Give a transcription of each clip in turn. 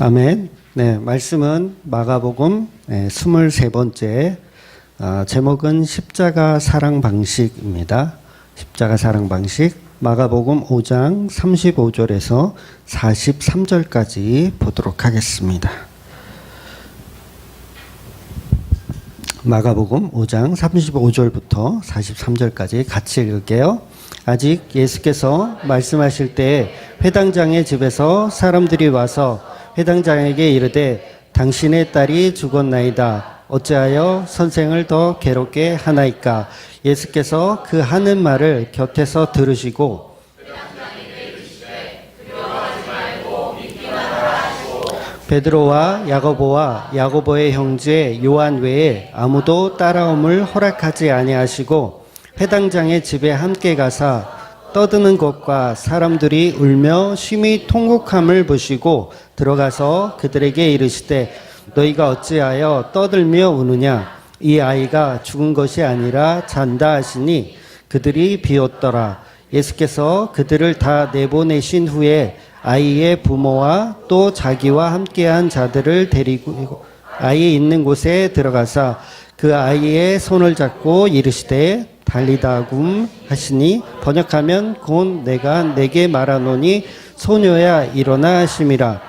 아멘. 네, 말씀은 마가복음 23번째, 제목은 십자가 사랑 방식입니다. 십자가 사랑 방식, 마가복음 5장 35절에서 43절까지 보도록 하겠습니다. 마가복음 5장 35절부터 43절까지 같이 읽을게요. 아직 예수께서 말씀하실 때 회당장의 집에서 사람들이 와서 회당장에게 이르되 당신의 딸이 죽었나이다. 어찌하여 선생을 더 괴롭게 하나이까? 예수께서 그 하는 말을 곁에서 들으시고 베드로와 야고보의 형제 요한 외에 아무도 따라옴을 허락하지 아니하시고 회당장의 집에 함께 가사 떠드는 것과 사람들이 울며 심히 통곡함을 보시고 들어가서 그들에게 이르시되 너희가 어찌하여 떠들며 우느냐? 이 아이가 죽은 것이 아니라 잔다 하시니 그들이 비웃더라. 예수께서 그들을 다 내보내신 후에 아이의 부모와 또 자기와 함께한 자들을 데리고 아이 있는 곳에 들어가사 그 아이의 손을 잡고 이르시되 달리다굼 하시니 번역하면 곧 내가 내게 말하노니 소녀야 일어나 하심이라.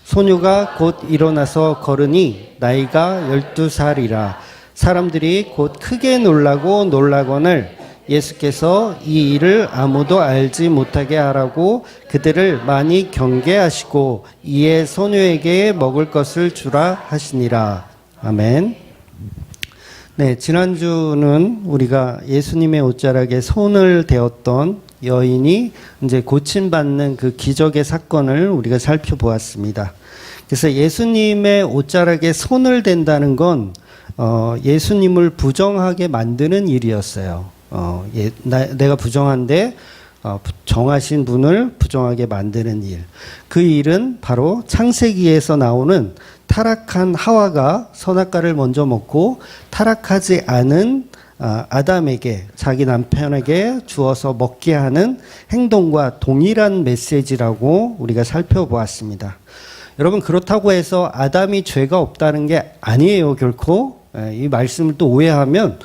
소녀가 곧 일어나서 걸으니 나이가 12살이라. 사람들이 곧 크게 놀라거늘 예수께서 이 일을 아무도 알지 못하게 하라고 그들을 많이 경계하시고 이에 소녀에게 먹을 것을 주라 하시니라. 아멘. 네, 지난주는 우리가 예수님의 옷자락에 손을 대었던 여인이 이제 고침받는 그 기적의 사건을 우리가 살펴보았습니다. 그래서 예수님의 옷자락에 손을 댄다는 건 예수님을 부정하게 만드는 일이었어요. 내가 부정한데 정하신 분을 부정하게 만드는 일. 그 일은 바로 창세기에서 나오는 타락한 하와가 선악과를 먼저 먹고 타락하지 않은 아담에게 자기 남편에게 주어서 먹게 하는 행동과 동일한 메시지라고 우리가 살펴보았습니다. 여러분, 그렇다고 해서 아담이 죄가 없다는 게 아니에요, 결코. 이 말씀을 또 오해하면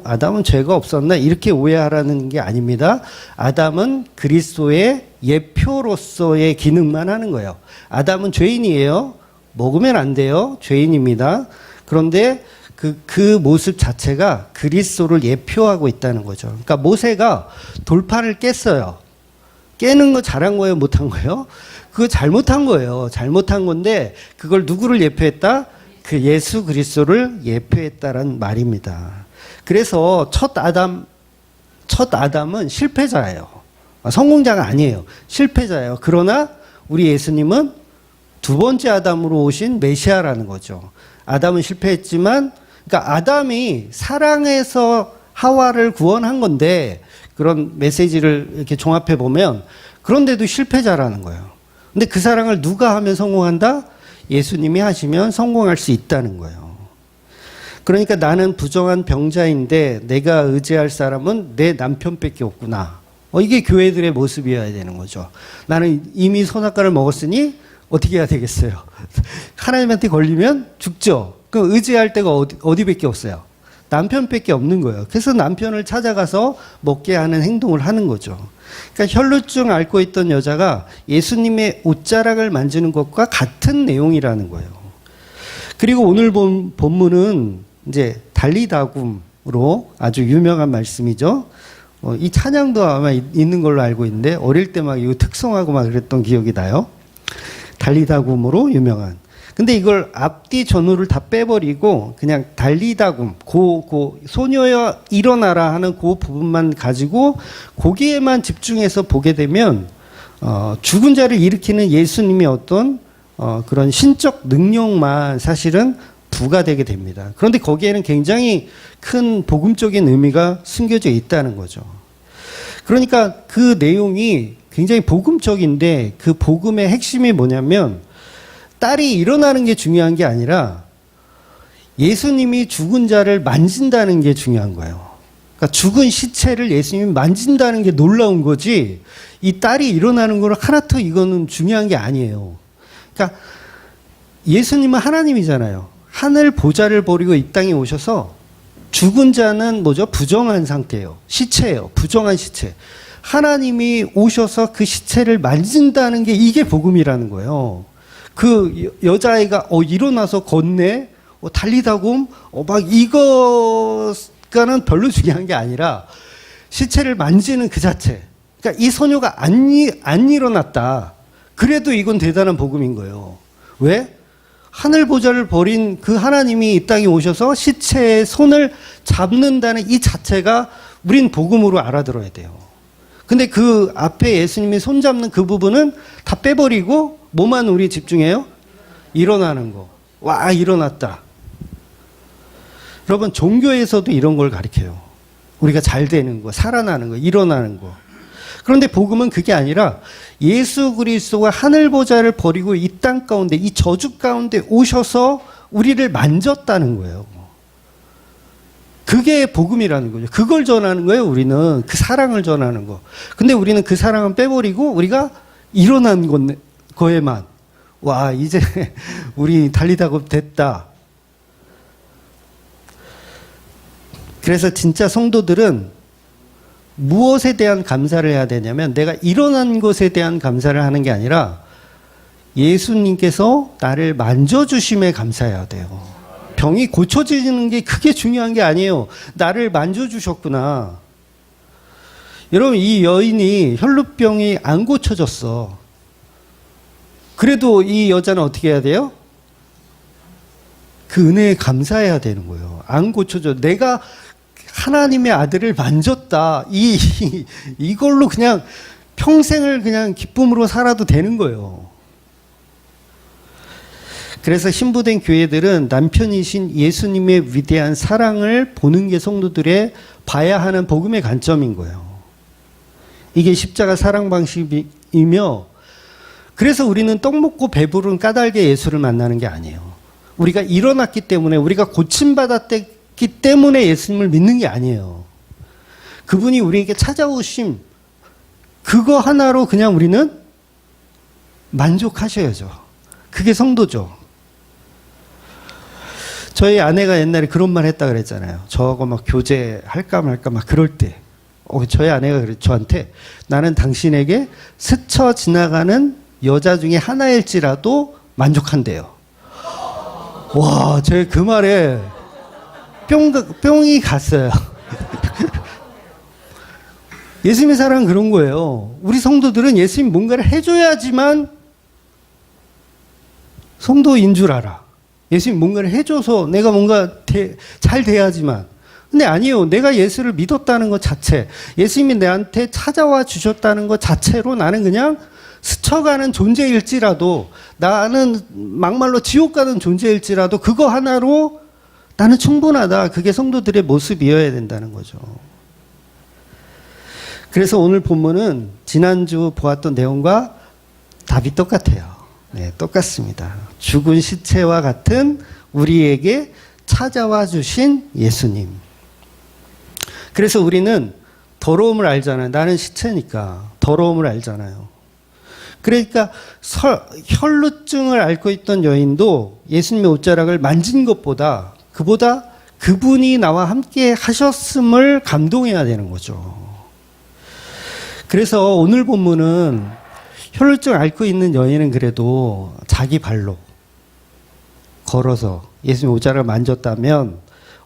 아담은 죄가 없었나 이렇게 오해하라는 게 아닙니다. 아담은 그리스도의 예표로서의 기능만 하는 거예요. 아담은 죄인이에요. 먹으면 안 돼요. 죄인입니다. 그런데 그 모습 자체가 그리스도를 예표하고 있다는 거죠. 그러니까 모세가 돌판을 깼어요. 깨는 거 잘한 거예요? 못한 거예요? 그거 잘못한 거예요. 잘못한 건데 그걸 누구를 예표했다? 그 예수 그리스도를 예표했다는 말입니다. 그래서 첫 아담은 실패자예요. 성공자가 아니에요. 실패자예요. 그러나 우리 예수님은 두 번째 아담으로 오신 메시아라는 거죠. 아담은 실패했지만, 그러니까 아담이 사랑해서 하와를 구원한 건데, 그런 메시지를 이렇게 종합해 보면, 그런데도 실패자라는 거예요. 근데 그 사랑을 누가 하면 성공한다? 예수님이 하시면 성공할 수 있다는 거예요. 그러니까 나는 부정한 병자인데 내가 의지할 사람은 내 남편밖에 없구나. 이게 교회들의 모습이어야 되는 거죠. 나는 이미 선악과를 먹었으니 어떻게 해야 되겠어요? 하나님한테 걸리면 죽죠. 그럼 의지할 데가 어디밖에 없어요? 남편밖에 없는 거예요. 그래서 남편을 찾아가서 먹게 하는 행동을 하는 거죠. 그러니까 혈루증 앓고 있던 여자가 예수님의 옷자락을 만지는 것과 같은 내용이라는 거예요. 그리고 오늘 본 본문은 이제 달리다굼으로 아주 유명한 말씀이죠. 이 찬양도 아마 있는 걸로 알고 있는데 어릴 때 막 이거 특성하고 막 그랬던 기억이 나요. 달리다굼으로 유명한. 근데 이걸 앞뒤 전후를 다 빼버리고 그냥 달리다굼, 소녀여 일어나라 하는 그 부분만 가지고 거기에만 집중해서 보게 되면 죽은 자를 일으키는 예수님의 어떤 그런 신적 능력만 사실은 부과되게 됩니다. 그런데 거기에는 굉장히 큰 복음적인 의미가 숨겨져 있다는 거죠. 그러니까 그 내용이 굉장히 복음적인데 그 복음의 핵심이 뭐냐면 딸이 일어나는 게 중요한 게 아니라 예수님이 죽은 자를 만진다는 게 중요한 거예요. 그러니까 죽은 시체를 예수님이 만진다는 게 놀라운 거지 이 딸이 일어나는 거를 하나도 이거는 중요한 게 아니에요. 그러니까 예수님은 하나님이잖아요. 하늘 보좌를 버리고 이 땅에 오셔서 죽은 자는 뭐죠? 부정한 상태예요. 시체예요. 부정한 시체. 하나님이 오셔서 그 시체를 만진다는 게 이게 복음이라는 거예요. 그 여자아이가 일어나서 걷네. 달리다곰. 막 이거가는 별로 중요한 게 아니라 시체를 만지는 그 자체. 그러니까 이 소녀가 안 일어났다. 그래도 이건 대단한 복음인 거예요. 왜? 하늘 보좌를 버린 그 하나님이 이 땅에 오셔서 시체의 손을 잡는다는 이 자체가 우린 복음으로 알아들어야 돼요. 근데 그 앞에 예수님이 손 잡는 그 부분은 다 빼버리고 뭐만 우리 집중해요? 일어나는 거. 와, 일어났다. 여러분, 종교에서도 이런 걸 가르쳐요. 우리가 잘 되는 거, 살아나는 거, 일어나는 거. 그런데 복음은 그게 아니라 예수 그리스도가 하늘 보좌를 버리고 이 땅 가운데, 이 저주 가운데 오셔서 우리를 만졌다는 거예요. 그게 복음이라는 거죠. 그걸 전하는 거예요. 우리는 그 사랑을 전하는 거. 근데 우리는 그 사랑은 빼버리고 우리가 일어난 거에만, 와, 이제 우리 달리다가 됐다. 그래서 진짜 성도들은 무엇에 대한 감사를 해야 되냐면, 내가 일어난 것에 대한 감사를 하는 게 아니라 예수님께서 나를 만져주심에 감사해야 돼요. 병이 고쳐지는 게 그게 중요한 게 아니에요. 나를 만져주셨구나. 여러분, 이 여인이 혈루병이 안 고쳐졌어. 그래도 이 여자는 어떻게 해야 돼요? 그 은혜에 감사해야 되는 거예요. 안 고쳐져. 내가 하나님의 아들을 만졌다. 이걸로 그냥 평생을 그냥 기쁨으로 살아도 되는 거예요. 그래서 신부된 교회들은 남편이신 예수님의 위대한 사랑을 보는 게 성도들의 봐야 하는 복음의 관점인 거예요. 이게 십자가 사랑 방식이며, 그래서 우리는 떡 먹고 배부른 까닭의 예수를 만나는 게 아니에요. 우리가 일어났기 때문에, 우리가 고침받았기 때문에 예수님을 믿는 게 아니에요. 그분이 우리에게 찾아오심, 그거 하나로 그냥 우리는 만족하셔야죠. 그게 성도죠. 저희 아내가 옛날에 그런 말 했다 그랬잖아요. 저하고 막 교제할까 말까 막 그럴 때. 저희 아내가 저한테, 나는 당신에게 스쳐 지나가는 여자 중에 하나일지라도 만족한대요. 와, 제 그 말에 뿅이 갔어요. 예수님의 사랑은 그런 거예요. 우리 성도들은 예수님 뭔가를 해줘야지만 성도인 줄 알아. 예수님 뭔가를 해줘서 내가 뭔가 잘 돼야지만. 근데 아니에요. 내가 예수를 믿었다는 것 자체, 예수님이 내한테 찾아와 주셨다는 것 자체로 나는 그냥 스쳐가는 존재일지라도, 나는 막말로 지옥 가는 존재일지라도 그거 하나로 나는 충분하다. 그게 성도들의 모습이어야 된다는 거죠. 그래서 오늘 본문은 지난주 보았던 내용과 답이 똑같아요. 네, 똑같습니다. 죽은 시체와 같은 우리에게 찾아와 주신 예수님. 그래서 우리는 더러움을 알잖아요. 나는 시체니까 더러움을 알잖아요. 그러니까 혈루증을 앓고 있던 여인도 예수님의 옷자락을 만진 것보다, 그보다 그분이 나와 함께 하셨음을 감동해야 되는 거죠. 그래서 오늘 본문은 혈루증 앓고 있는 여인은 그래도 자기 발로 걸어서 예수님 옷자락을 만졌다면,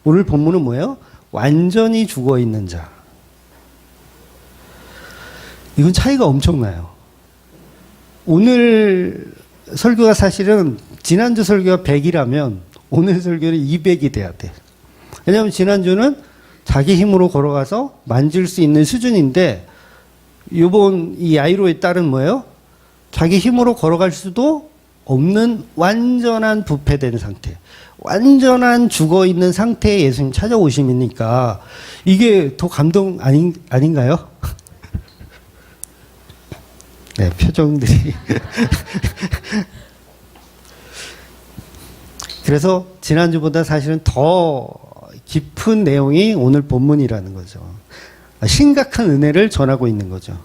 오늘 본문은 뭐예요? 완전히 죽어 있는 자. 이건 차이가 엄청나요. 오늘 설교가 사실은 지난주 설교가 100이라면 오늘 설교는 200이 돼야 돼. 왜냐하면 지난주는 자기 힘으로 걸어가서 만질 수 있는 수준인데, 이번 이 야이로의 딸은 뭐예요? 자기 힘으로 걸어갈 수도 없는 완전한 부패된 상태, 완전한 죽어있는 상태에 예수님 찾아오심이니까 이게 더 감동 아닌가요? 네, 표정들이. 그래서 지난주보다 사실은 더 깊은 내용이 오늘 본문이라는 거죠. 심각한 은혜를 전하고 있는 거죠.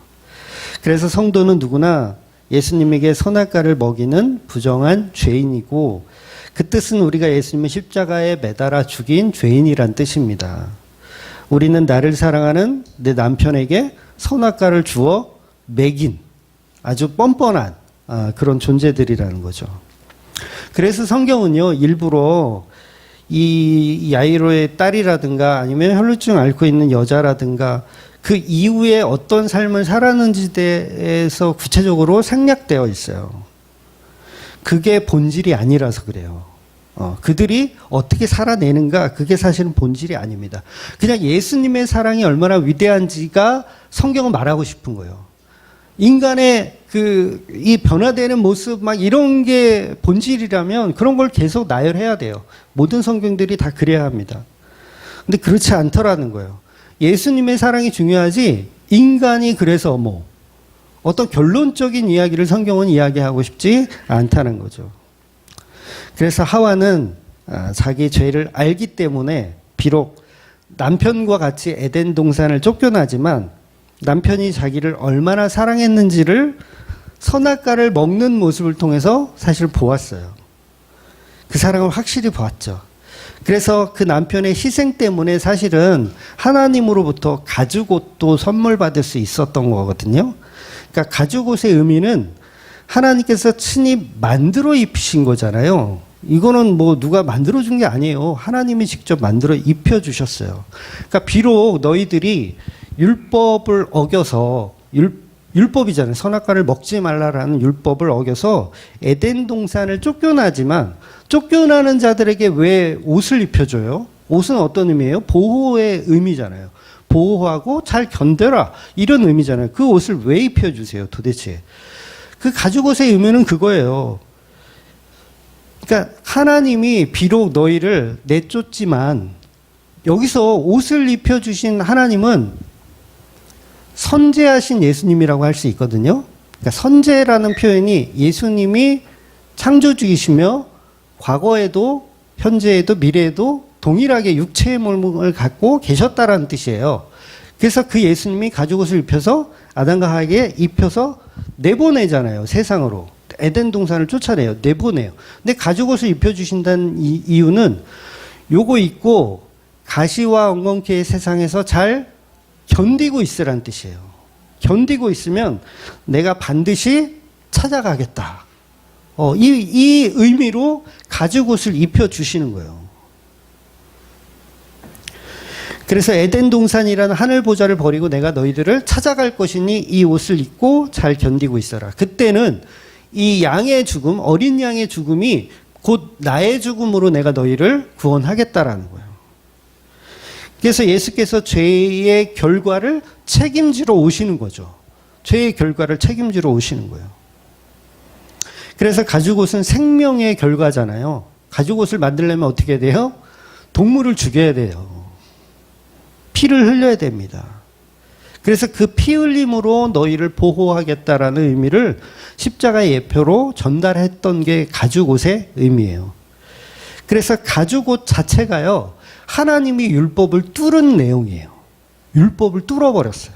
그래서 성도는 누구나 예수님에게 선악과를 먹이는 부정한 죄인이고, 그 뜻은 우리가 예수님을 십자가에 매달아 죽인 죄인이란 뜻입니다. 우리는 나를 사랑하는 내 남편에게 선악과를 주어 먹인 아주 뻔뻔한 그런 존재들이라는 거죠. 그래서 성경은요, 일부러 이 야이로의 딸이라든가 아니면 혈루증 앓고 있는 여자라든가 그 이후에 어떤 삶을 살았는지에 대해서 구체적으로 생략되어 있어요. 그게 본질이 아니라서 그래요. 그들이 어떻게 살아내는가, 그게 사실은 본질이 아닙니다. 그냥 예수님의 사랑이 얼마나 위대한지가 성경은 말하고 싶은 거예요. 인간의 이 변화되는 모습, 막 이런 게 본질이라면 그런 걸 계속 나열해야 돼요. 모든 성경들이 다 그래야 합니다. 근데 그렇지 않더라는 거예요. 예수님의 사랑이 중요하지, 인간이 그래서 어떤 결론적인 이야기를 성경은 이야기하고 싶지 않다는 거죠. 그래서 하와는 자기 죄를 알기 때문에 비록 남편과 같이 에덴 동산을 쫓겨나지만 남편이 자기를 얼마나 사랑했는지를 선악과를 먹는 모습을 통해서 사실 보았어요. 그 사랑을 확실히 보았죠. 그래서 그 남편의 희생 때문에 사실은 하나님으로부터 가죽옷도 선물 받을 수 있었던 거거든요. 그러니까 가죽옷의 의미는 하나님께서 친히 만들어 입히신 거잖아요. 이거는 누가 만들어 준 게 아니에요. 하나님이 직접 만들어 입혀 주셨어요. 그러니까 비록 너희들이 율법을 어겨서 율법이잖아요. 선악과를 먹지 말라라는 율법을 어겨서 에덴 동산을 쫓겨나지만 쫓겨나는 자들에게 왜 옷을 입혀줘요? 옷은 어떤 의미예요? 보호의 의미잖아요. 보호하고 잘 견뎌라 이런 의미잖아요. 그 옷을 왜 입혀주세요 도대체? 그 가죽옷의 의미는 그거예요. 그러니까 하나님이 비록 너희를 내쫓지만 여기서 옷을 입혀주신 하나님은 선제하신 예수님이라고 할 수 있거든요. 그러니까 선제라는 표현이 예수님이 창조주이시며 과거에도 현재에도 미래에도 동일하게 육체의 몸을 갖고 계셨다라는 뜻이에요. 그래서 그 예수님이 가죽옷을 입혀서 아담과 하와에게 입혀서 내보내잖아요. 세상으로. 에덴 동산을 쫓아내요. 내보내요. 근데 가죽옷을 입혀주신다는 이유는 요거 입고 가시와 엉겅퀴의 세상에서 잘 견디고 있으라는 뜻이에요. 견디고 있으면 내가 반드시 찾아가겠다. 이 의미로 가죽옷을 입혀주시는 거예요. 그래서 에덴 동산이라는 하늘 보좌를 버리고 내가 너희들을 찾아갈 것이니 이 옷을 입고 잘 견디고 있어라. 그때는 이 양의 죽음, 어린 양의 죽음이 곧 나의 죽음으로 내가 너희를 구원하겠다라는 거예요. 그래서 예수께서 죄의 결과를 책임지러 오시는 거죠. 죄의 결과를 책임지러 오시는 거예요. 그래서 가죽옷은 생명의 결과잖아요. 가죽옷을 만들려면 어떻게 돼요? 동물을 죽여야 돼요. 피를 흘려야 됩니다. 그래서 그 피 흘림으로 너희를 보호하겠다라는 의미를 십자가의 예표로 전달했던 게 가죽옷의 의미예요. 그래서 가죽옷 자체가요, 하나님이 율법을 뚫은 내용이에요. 율법을 뚫어버렸어요.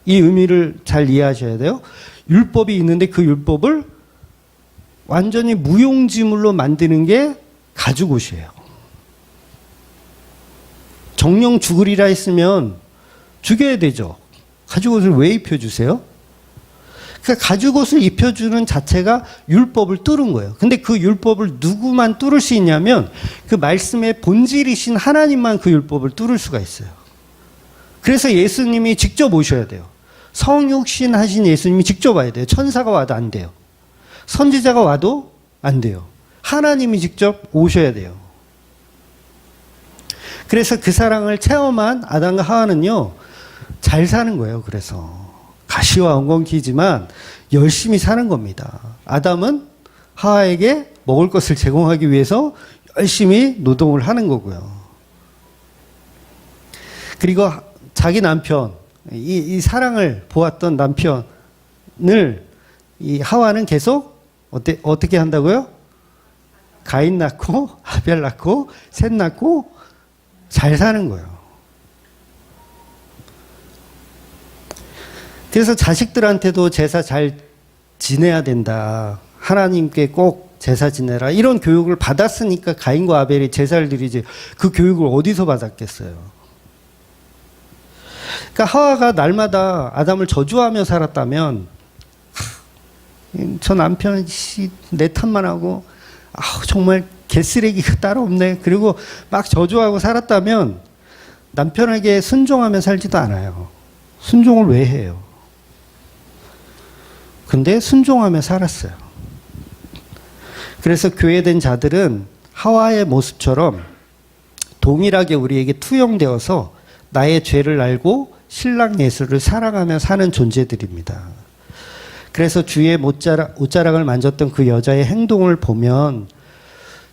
이 의미를 잘 이해하셔야 돼요. 율법이 있는데 그 율법을 완전히 무용지물로 만드는 게 가죽옷이에요. 정령 죽으리라 했으면 죽여야 되죠. 가죽옷을 왜 입혀주세요? 그러니까 가죽옷을 입혀주는 자체가 율법을 뚫은 거예요. 근데 그 율법을 누구만 뚫을 수 있냐면 그 말씀의 본질이신 하나님만 그 율법을 뚫을 수가 있어요. 그래서 예수님이 직접 오셔야 돼요. 성육신 하신 예수님이 직접 와야 돼요. 천사가 와도 안 돼요. 선지자가 와도 안 돼요. 하나님이 직접 오셔야 돼요. 그래서 그 사랑을 체험한 아담과 하와는요, 잘 사는 거예요. 그래서 가시와 엉겅퀴지만 열심히 사는 겁니다. 아담은 하와에게 먹을 것을 제공하기 위해서 열심히 노동을 하는 거고요. 그리고 자기 남편, 이 사랑을 보았던 남편을 이 하와는 계속 어떻게 한다고요? 가인 낳고 아벨 낳고 셋 낳고 잘 사는 거예요. 그래서 자식들한테도 제사 잘 지내야 된다. 하나님께 꼭 제사 지내라. 이런 교육을 받았으니까 가인과 아벨이 제사를 드리지. 그 교육을 어디서 받았겠어요? 그러니까 하와가 날마다 아담을 저주하며 살았다면 저 남편은 내 탓만 하고 정말 개쓰레기가 따로 없네. 그리고 막 저주하고 살았다면 남편에게 순종하며 살지도 않아요. 순종을 왜 해요? 근데 순종하며 살았어요. 그래서 교회된 자들은 하와의 모습처럼 동일하게 우리에게 투영되어서 나의 죄를 알고 신랑 예수를 사랑하며 사는 존재들입니다. 그래서 주의 옷자락을 만졌던 그 여자의 행동을 보면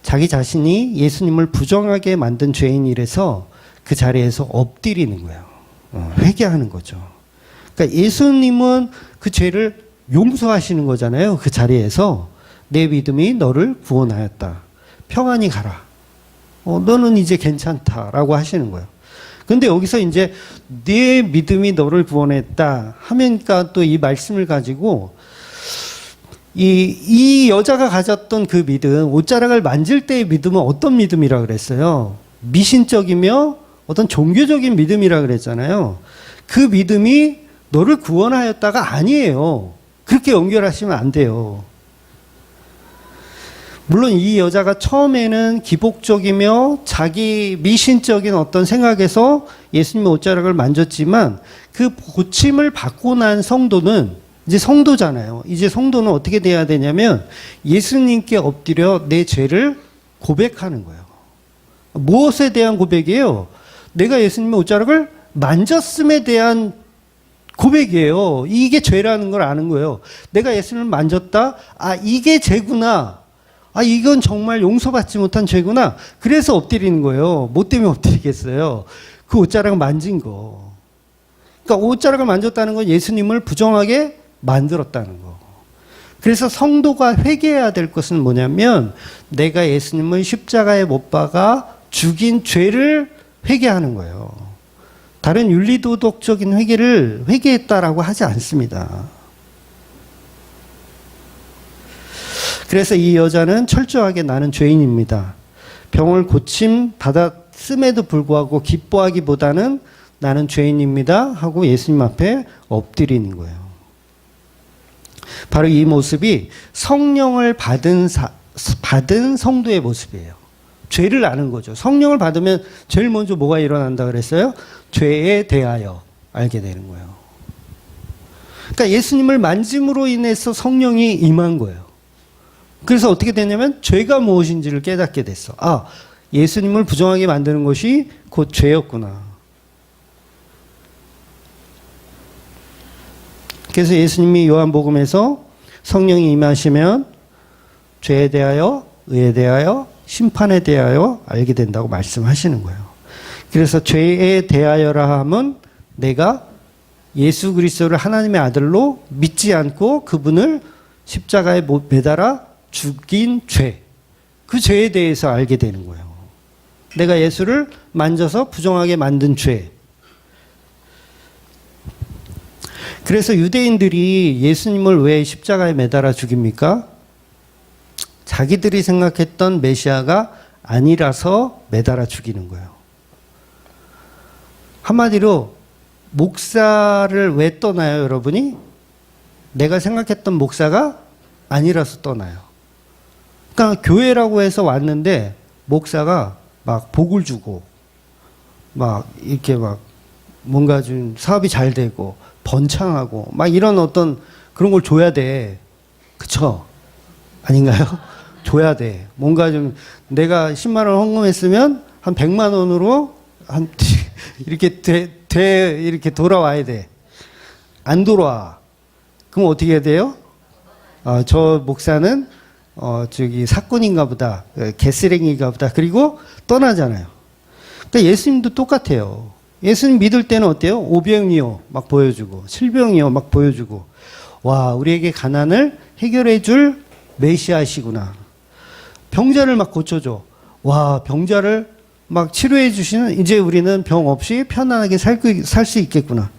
자기 자신이 예수님을 부정하게 만든 죄인이라서 그 자리에서 엎드리는 거예요. 회개하는 거죠. 그러니까 예수님은 그 죄를 용서하시는 거잖아요. 그 자리에서 내 믿음이 너를 구원하였다. 평안히 가라. 너는 이제 괜찮다라고 하시는 거예요. 근데 여기서 이제 네 믿음이 너를 구원했다 하면까 또 이 말씀을 가지고 이 여자가 가졌던 그 믿음, 옷자락을 만질 때의 믿음은 어떤 믿음이라 그랬어요? 미신적이며 어떤 종교적인 믿음이라 그랬잖아요. 그 믿음이 너를 구원하였다가 아니에요. 그렇게 연결하시면 안 돼요. 물론 이 여자가 처음에는 기복적이며 자기 미신적인 어떤 생각에서 예수님의 옷자락을 만졌지만 그 고침을 받고 난 성도는 이제 성도잖아요. 이제 성도는 어떻게 돼야 되냐면 예수님께 엎드려 내 죄를 고백하는 거예요. 무엇에 대한 고백이에요? 내가 예수님의 옷자락을 만졌음에 대한 고백이에요. 이게 죄라는 걸 아는 거예요. 내가 예수님을 만졌다. 이게 죄구나. 이건 정말 용서받지 못한 죄구나. 그래서 엎드리는 거예요. 뭐 때문에 엎드리겠어요? 그 옷자락을 만진 거. 그러니까 옷자락을 만졌다는 건 예수님을 부정하게 만들었다는 거. 그래서 성도가 회개해야 될 것은 뭐냐면 내가 예수님을 십자가에 못 박아 죽인 죄를 회개하는 거예요. 다른 윤리도덕적인 회개를 회개했다라고 하지 않습니다. 그래서 이 여자는 철저하게 나는 죄인입니다. 병을 고침 받았음에도 불구하고 기뻐하기보다는 나는 죄인입니다 하고 예수님 앞에 엎드리는 거예요. 바로 이 모습이 성령을 받은 성도의 모습이에요. 죄를 아는 거죠. 성령을 받으면 제일 먼저 뭐가 일어난다 그랬어요? 죄에 대하여 알게 되는 거예요. 그러니까 예수님을 만짐으로 인해서 성령이 임한 거예요. 그래서 어떻게 되냐면 죄가 무엇인지를 깨닫게 됐어. 예수님을 부정하게 만드는 것이 곧 죄였구나. 그래서 예수님이 요한복음에서 성령이 임하시면 죄에 대하여, 의에 대하여, 심판에 대하여 알게 된다고 말씀하시는 거예요. 그래서 죄에 대하여라 하면 내가 예수 그리스도를 하나님의 아들로 믿지 않고 그분을 십자가에 매달아 죽인 죄, 그 죄에 대해서 알게 되는 거예요. 내가 예수를 만져서 부정하게 만든 죄. 그래서 유대인들이 예수님을 왜 십자가에 매달아 죽입니까? 자기들이 생각했던 메시아가 아니라서 매달아 죽이는 거예요. 한마디로 목사를 왜 떠나요, 여러분이? 내가 생각했던 목사가 아니라서 떠나요. 그러니까 교회라고 해서 왔는데 목사가 막 복을 주고 막 이렇게 막 뭔가 좀 사업이 잘 되고 번창하고 막 이런 어떤 그런 걸 줘야 돼. 그쵸? 아닌가요? 줘야 돼. 뭔가 좀 내가 10만 원 헌금했으면 한 100만 원으로 한 이렇게 이렇게 돌아와야 돼. 안 돌아와. 그럼 어떻게 해야 돼요? 저 목사는 사건인가 보다. 개쓰레기인가 보다. 그리고 떠나잖아요. 그러니까 예수님도 똑같아요. 예수님 믿을 때는 어때요? 오병이어 막 보여주고, 실병이어 막 보여주고, 와, 우리에게 가난을 해결해 줄 메시아시구나. 병자를 막 고쳐줘. 와, 병자를 막 치료해 주시는, 이제 우리는 병 없이 편안하게 살 수 있겠구나.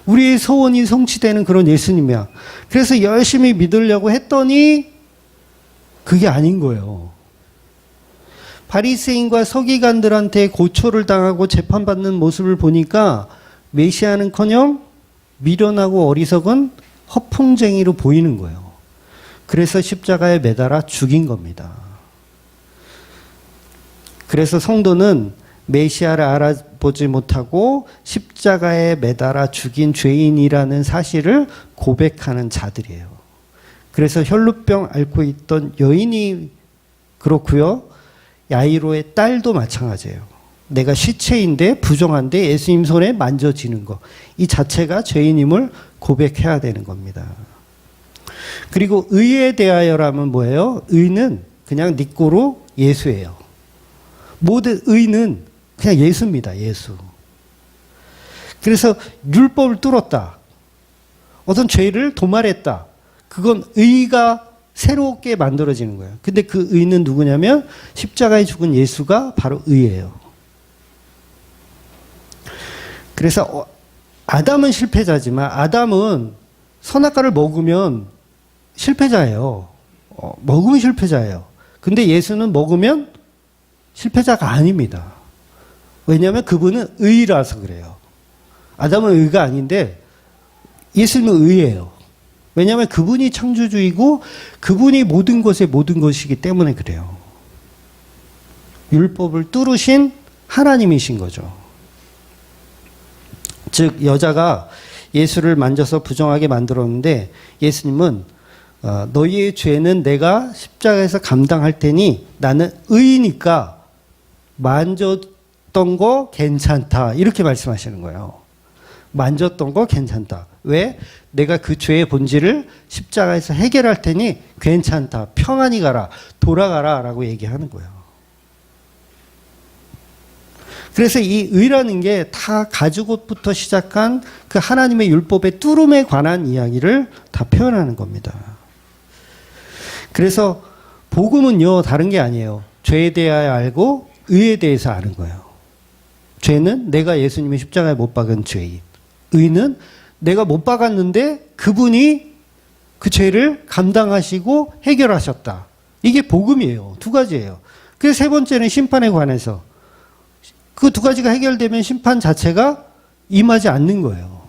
우리의 소원이 성취되는 그런 예수님이야. 그래서 열심히 믿으려고 했더니 그게 아닌 거예요. 바리새인과 서기관들한테 고초를 당하고 재판받는 모습을 보니까 메시아는커녕 미련하고 어리석은 허풍쟁이로 보이는 거예요. 그래서 십자가에 매달아 죽인 겁니다. 그래서 성도는 메시아를 알아보지 못하고 십자가에 매달아 죽인 죄인이라는 사실을 고백하는 자들이에요. 그래서 혈루병 앓고 있던 여인이 그렇고요. 야이로의 딸도 마찬가지예요. 내가 시체인데 부정한데 예수님 손에 만져지는 것. 이 자체가 죄인임을 고백해야 되는 겁니다. 그리고 의에 대하여라면 뭐예요? 의는 그냥 니꼬로 예수예요. 모든 의는 그냥 예수입니다. 예수. 그래서 율법을 뚫었다. 어떤 죄를 도말했다. 그건 의가 새롭게 만들어지는 거예요. 근데 그 의는 누구냐면 십자가에 죽은 예수가 바로 의예요. 그래서 아담은 실패자지만 아담은 선악과를 먹으면 실패자예요. 먹으면 실패자예요. 근데 예수는 먹으면 실패자가 아닙니다. 왜냐하면 그분은 의라서 그래요. 아담은 의가 아닌데 예수님은 의예요. 왜냐하면 그분이 창조주이고 그분이 모든 것의 모든 것이기 때문에 그래요. 율법을 뚫으신 하나님이신 거죠. 즉 여자가 예수를 만져서 부정하게 만들었는데 예수님은 너희의 죄는 내가 십자가에서 감당할 테니 나는 의니까 만졌던 거 괜찮다. 이렇게 말씀하시는 거예요. 만졌던 거 괜찮다. 왜? 내가 그 죄의 본질을 십자가에서 해결할 테니 괜찮다. 평안히 가라. 돌아가라. 라고 얘기하는 거예요. 그래서 이 의라는 게 다 가죽옷부터 시작한 그 하나님의 율법의 뚫음에 관한 이야기를 다 표현하는 겁니다. 그래서 복음은요, 다른 게 아니에요. 죄에 대하여 알고 의에 대해서 아는 거예요. 죄는 내가 예수님의 십자가에 못 박은 죄인. 의는 내가 못 박았는데 그분이 그 죄를 감당하시고 해결하셨다. 이게 복음이에요. 두 가지예요. 그래서 세 번째는 심판에 관해서. 그 두 가지가 해결되면 심판 자체가 임하지 않는 거예요.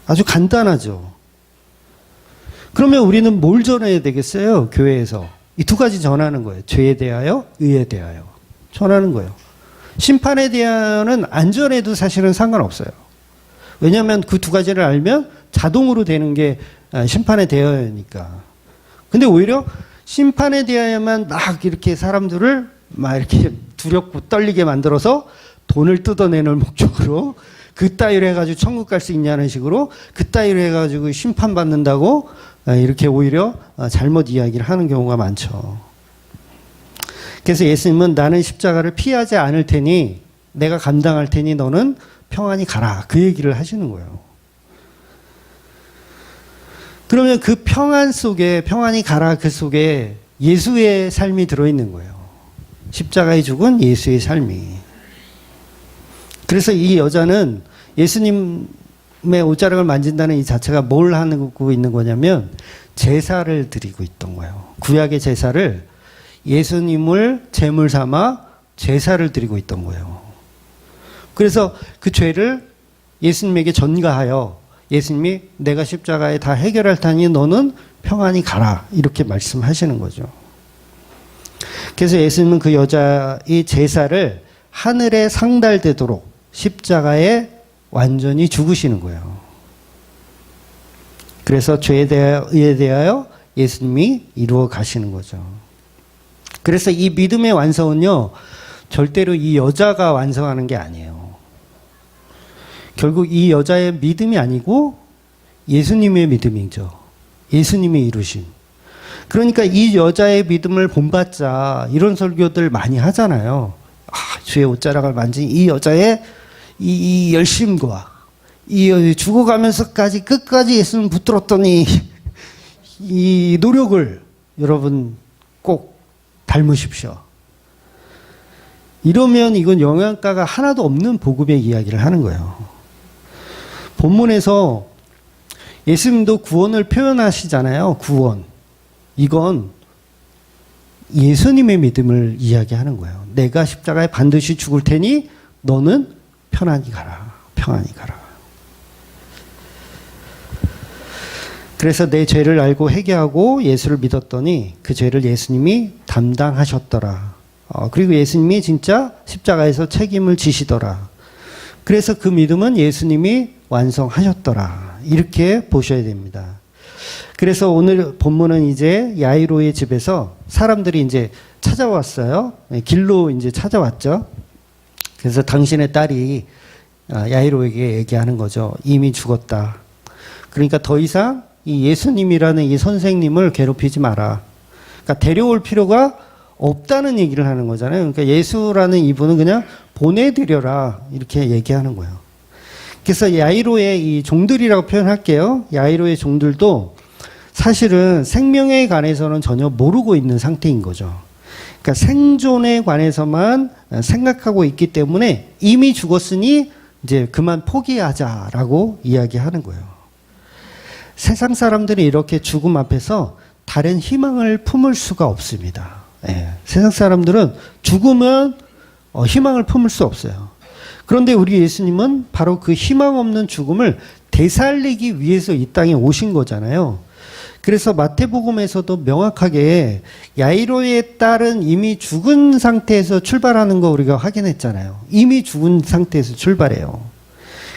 아주 간단하죠. 그러면 우리는 뭘 전해야 되겠어요? 교회에서. 이 두 가지 전하는 거예요. 죄에 대하여, 의에 대하여. 전하는 거예요. 심판에 대하여는 안 전해도 사실은 상관없어요. 왜냐하면 그 두 가지를 알면 자동으로 되는 게 심판에 대하여니까. 근데 오히려 심판에 대하여만 막 이렇게 사람들을 막 이렇게 두렵고 떨리게 만들어서 돈을 뜯어내는 목적으로 그 따위로 해가지고 천국 갈 수 있냐는 식으로 그 따위로 해가지고 심판받는다고 이렇게 오히려 잘못 이야기를 하는 경우가 많죠. 그래서 예수님은 나는 십자가를 피하지 않을 테니 내가 감당할 테니 너는 평안히 가라. 그 얘기를 하시는 거예요. 그러면 그 평안 속에 평안히 가라 그 속에 예수의 삶이 들어있는 거예요. 십자가에 죽은 예수의 삶이. 그래서 이 여자는 예수님의 옷자락을 만진다는 이 자체가 뭘 하고 있는 거냐면 제사를 드리고 있던 거예요. 구약의 제사를 예수님을 제물 삼아 제사를 드리고 있던 거예요. 그래서 그 죄를 예수님에게 전가하여 예수님이 내가 십자가에 다 해결할 테니 너는 평안히 가라. 이렇게 말씀하시는 거죠. 그래서 예수님은 그 여자의 제사를 하늘에 상달되도록 십자가에 완전히 죽으시는 거예요. 그래서 죄에 대하여, 의에 대하여 예수님이 이루어 가시는 거죠. 그래서 이 믿음의 완성은요, 절대로 이 여자가 완성하는 게 아니에요. 결국 이 여자의 믿음이 아니고 예수님의 믿음이죠. 예수님이 이루신. 그러니까 이 여자의 믿음을 본받자 이런 설교들 많이 하잖아요. 주의 옷자락을 만진 이 여자의 이 열심과 이 죽어가면서까지 끝까지 예수님 붙들었더니 이 노력을 여러분 꼭 닮으십시오. 이러면 이건 영양가가 하나도 없는 복음의 이야기를 하는 거예요. 본문에서 예수님도 구원을 표현하시잖아요. 구원. 이건 예수님의 믿음을 이야기하는 거예요. 내가 십자가에 반드시 죽을 테니 너는 편안히 가라. 평안히 가라. 그래서 내 죄를 알고 회개하고 예수를 믿었더니 그 죄를 예수님이 담당하셨더라. 그리고 예수님이 진짜 십자가에서 책임을 지시더라. 그래서 그 믿음은 예수님이 완성하셨더라. 이렇게 보셔야 됩니다. 그래서 오늘 본문은 이제 야이로의 집에서 사람들이 이제 찾아왔어요. 길로 이제 찾아왔죠. 그래서 당신의 딸이 야이로에게 얘기하는 거죠. 이미 죽었다. 그러니까 더 이상 이 예수님이라는 이 선생님을 괴롭히지 마라. 그러니까 데려올 필요가 없다는 얘기를 하는 거잖아요. 그러니까 예수라는 이분은 그냥 보내드려라. 이렇게 얘기하는 거예요. 그래서 야이로의 이 종들이라고 표현할게요. 야이로의 종들도 사실은 생명에 관해서는 전혀 모르고 있는 상태인 거죠. 그러니까 생존에 관해서만 생각하고 있기 때문에 이미 죽었으니 이제 그만 포기하자라고 이야기하는 거예요. 세상 사람들이 이렇게 죽음 앞에서 다른 희망을 품을 수가 없습니다. 세상 사람들은 죽으면 희망을 품을 수 없어요. 그런데 우리 예수님은 바로 그 희망 없는 죽음을 되살리기 위해서 이 땅에 오신 거잖아요. 그래서 마태복음에서도 명확하게 야이로의 딸은 이미 죽은 상태에서 출발하는 거 우리가 확인했잖아요. 이미 죽은 상태에서 출발해요.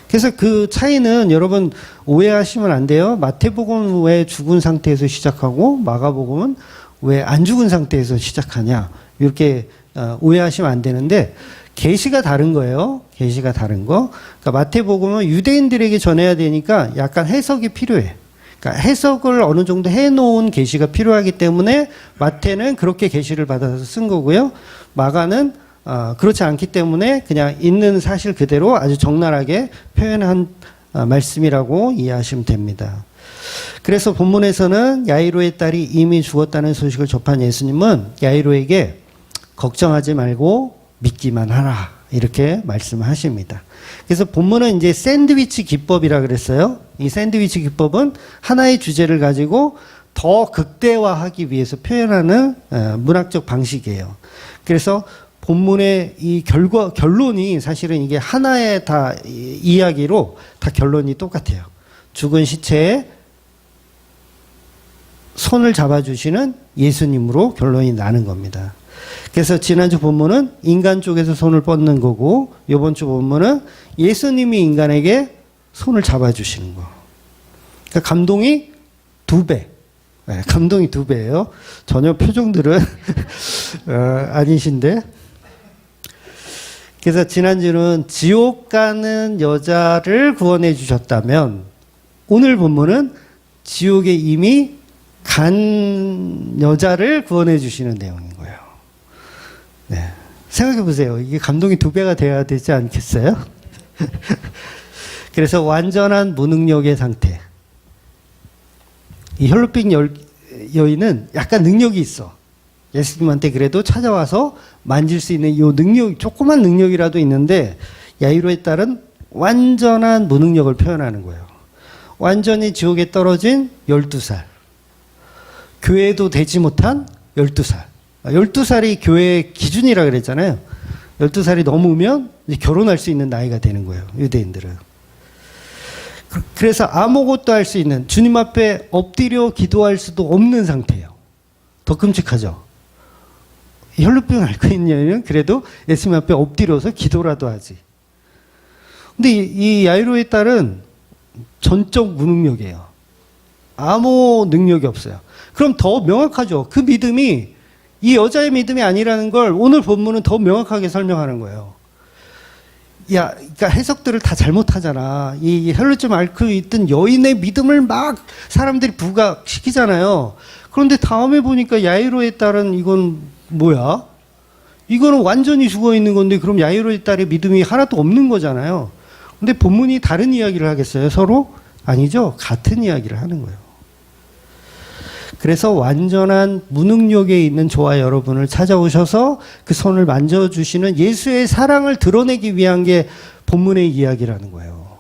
그래서 그 차이는 여러분 오해하시면 안 돼요. 마태복음은 왜 죽은 상태에서 시작하고 마가복음은 왜 안 죽은 상태에서 시작하냐. 이렇게 오해하시면 안 되는데 계시가 다른 거예요. 계시가 다른 거. 그러니까 마태복음은 유대인들에게 전해야 되니까 약간 해석이 필요해. 그러니까 해석을 어느 정도 해놓은 계시가 필요하기 때문에 마태는 그렇게 계시를 받아서 쓴 거고요. 마가는 그렇지 않기 때문에 그냥 있는 사실 그대로 아주 적나라하게 표현한 말씀이라고 이해하시면 됩니다. 그래서 본문에서는 야이로의 딸이 이미 죽었다는 소식을 접한 예수님은 야이로에게 걱정하지 말고 믿기만 하라 이렇게 말씀하십니다. 그래서 본문은 이제 샌드위치 기법이라 그랬어요. 이 샌드위치 기법은 하나의 주제를 가지고 더 극대화하기 위해서 표현하는 문학적 방식이에요. 그래서 본문의 이 결론이 사실은 이게 하나의 다 이야기로 다 결론이 똑같아요. 죽은 시체에 손을 잡아주시는 예수님으로 결론이 나는 겁니다. 그래서 지난주 본문은 인간 쪽에서 손을 뻗는 거고 이번 주 본문은 예수님이 인간에게 손을 잡아주시는 거. 그러니까 감동이 2배. 네, 감동이 2배예요. 전혀 표정들은 아니신데. 그래서 지난주는 지옥 가는 여자를 구원해 주셨다면 오늘 본문은 지옥에 이미 간 여자를 구원해 주시는 내용인 거예요. 네. 생각해 보세요. 이게 감동이 2배가 돼야 되지 않겠어요? 그래서 완전한 무능력의 상태. 이 혈루병 여인은 약간 능력이 있어. 예수님한테 그래도 찾아와서 만질 수 있는 이 능력, 조그만 능력이라도 있는데 야이로의 딸은 완전한 무능력을 표현하는 거예요. 완전히 지옥에 떨어진 12살. 교회도 되지 못한 12살. 12살이 교회의 기준이라 그랬잖아요. 12살이 넘으면 이제 결혼할 수 있는 나이가 되는 거예요. 유대인들은. 그래서 아무것도 할 수 있는 주님 앞에 엎드려 기도할 수도 없는 상태예요. 더 끔찍하죠. 혈루병 앓고 있는 여인은 그래도 예수님 앞에 엎드려서 기도라도 하지. 근데 이 야이로의 딸은 전적 무능력이에요. 아무 능력이 없어요. 그럼 더 명확하죠. 그 믿음이 이 여자의 믿음이 아니라는 걸 오늘 본문은 더 명확하게 설명하는 거예요. 그러니까 해석들을 다 잘못하잖아. 이 혈루증 앓고 있던 여인의 믿음을 막 사람들이 부각시키잖아요. 그런데 다음에 보니까 야이로의 딸은 이건 뭐야? 이거는 완전히 죽어 있는 건데 그럼 야이로의 딸의 믿음이 하나도 없는 거잖아요. 근데 본문이 다른 이야기를 하겠어요? 서로? 아니죠. 같은 이야기를 하는 거예요. 그래서 완전한 무능력에 있는 저와 여러분을 찾아오셔서 그 손을 만져주시는 예수의 사랑을 드러내기 위한 게 본문의 이야기라는 거예요.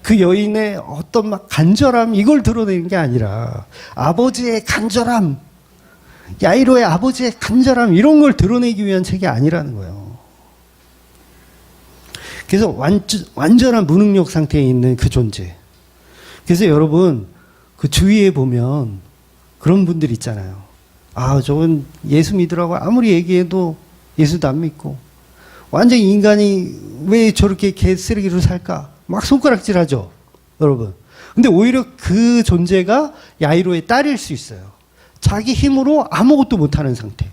그 여인의 어떤 막 간절함 이걸 드러내는 게 아니라 아버지의 간절함, 야이로의 아버지의 간절함 이런 걸 드러내기 위한 책이 아니라는 거예요. 그래서 완전한 무능력 상태에 있는 그 존재. 그래서 여러분 그 주위에 보면 그런 분들 있잖아요. 아, 저건 예수 믿으라고 아무리 얘기해도 예수도 안 믿고 완전 인간이 왜 저렇게 개쓰레기로 살까? 막 손가락질 하죠, 여러분. 근데 오히려 그 존재가 야이로의 딸일 수 있어요. 자기 힘으로 아무것도 못하는 상태.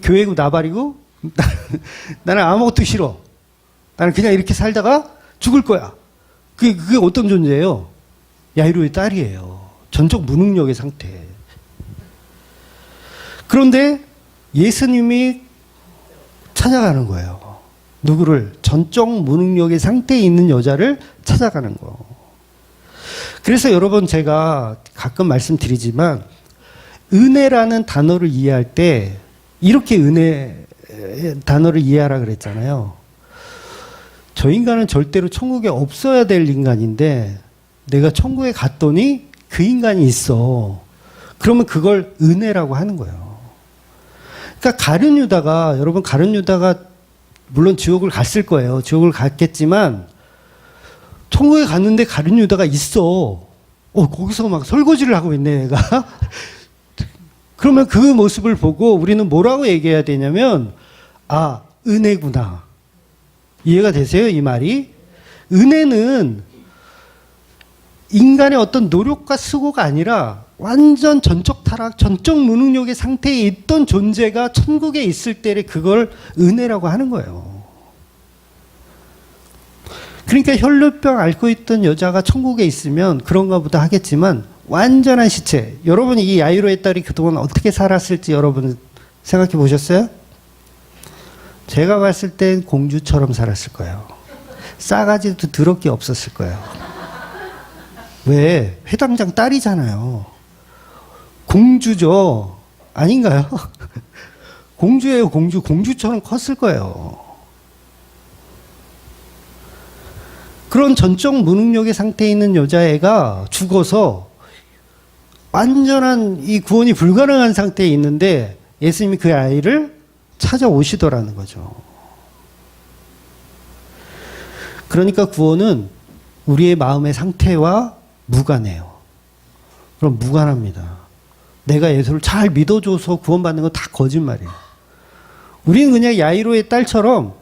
교회고 나발이고 나는 아무것도 싫어. 나는 그냥 이렇게 살다가 죽을 거야. 그게 어떤 존재예요? 야이로의 딸이에요. 전적 무능력의 상태. 그런데 예수님이 찾아가는 거예요. 누구를? 전적 무능력의 상태에 있는 여자를 찾아가는 거. 그래서 여러분 제가 가끔 말씀드리지만 은혜라는 단어를 이해할 때 이렇게 은혜 단어를 이해하라 그랬잖아요. 저 인간은 절대로 천국에 없어야 될 인간인데 내가 천국에 갔더니 그 인간이 있어. 그러면 그걸 은혜라고 하는 거예요. 그러니까 가룟 유다가, 여러분 가룟 유다가 물론 지옥을 갔을 거예요. 지옥을 갔겠지만 천국에 갔는데 가룟 유다가 있어. 거기서 막 설거지를 하고 있네, 얘가. 그러면 그 모습을 보고 우리는 뭐라고 얘기해야 되냐면, 아, 은혜구나. 이해가 되세요, 이 말이? 은혜는 인간의 어떤 노력과 수고가 아니라 완전 전적 타락, 전적 무능력의 상태에 있던 존재가 천국에 있을 때 그걸 은혜라고 하는 거예요. 그러니까 혈루병 앓고 있던 여자가 천국에 있으면 그런가 보다 하겠지만 완전한 시체. 여러분이 이 야이로의 딸이 그동안 어떻게 살았을지 여러분 생각해 보셨어요? 제가 봤을 땐 공주처럼 살았을 거예요. 싸가지도 더럽게 없었을 거예요. 왜? 회당장 딸이잖아요. 공주죠. 아닌가요? 공주예요, 공주. 공주처럼 컸을 거예요. 그런 전적 무능력의 상태에 있는 여자애가 죽어서 완전한 이 구원이 불가능한 상태에 있는데 예수님이 그 아이를 찾아오시더라는 거죠. 그러니까 구원은 우리의 마음의 상태와 무관해요. 그럼 무관합니다. 내가 예수를 잘 믿어줘서 구원받는 건 다 거짓말이에요. 우리는 그냥 야이로의 딸처럼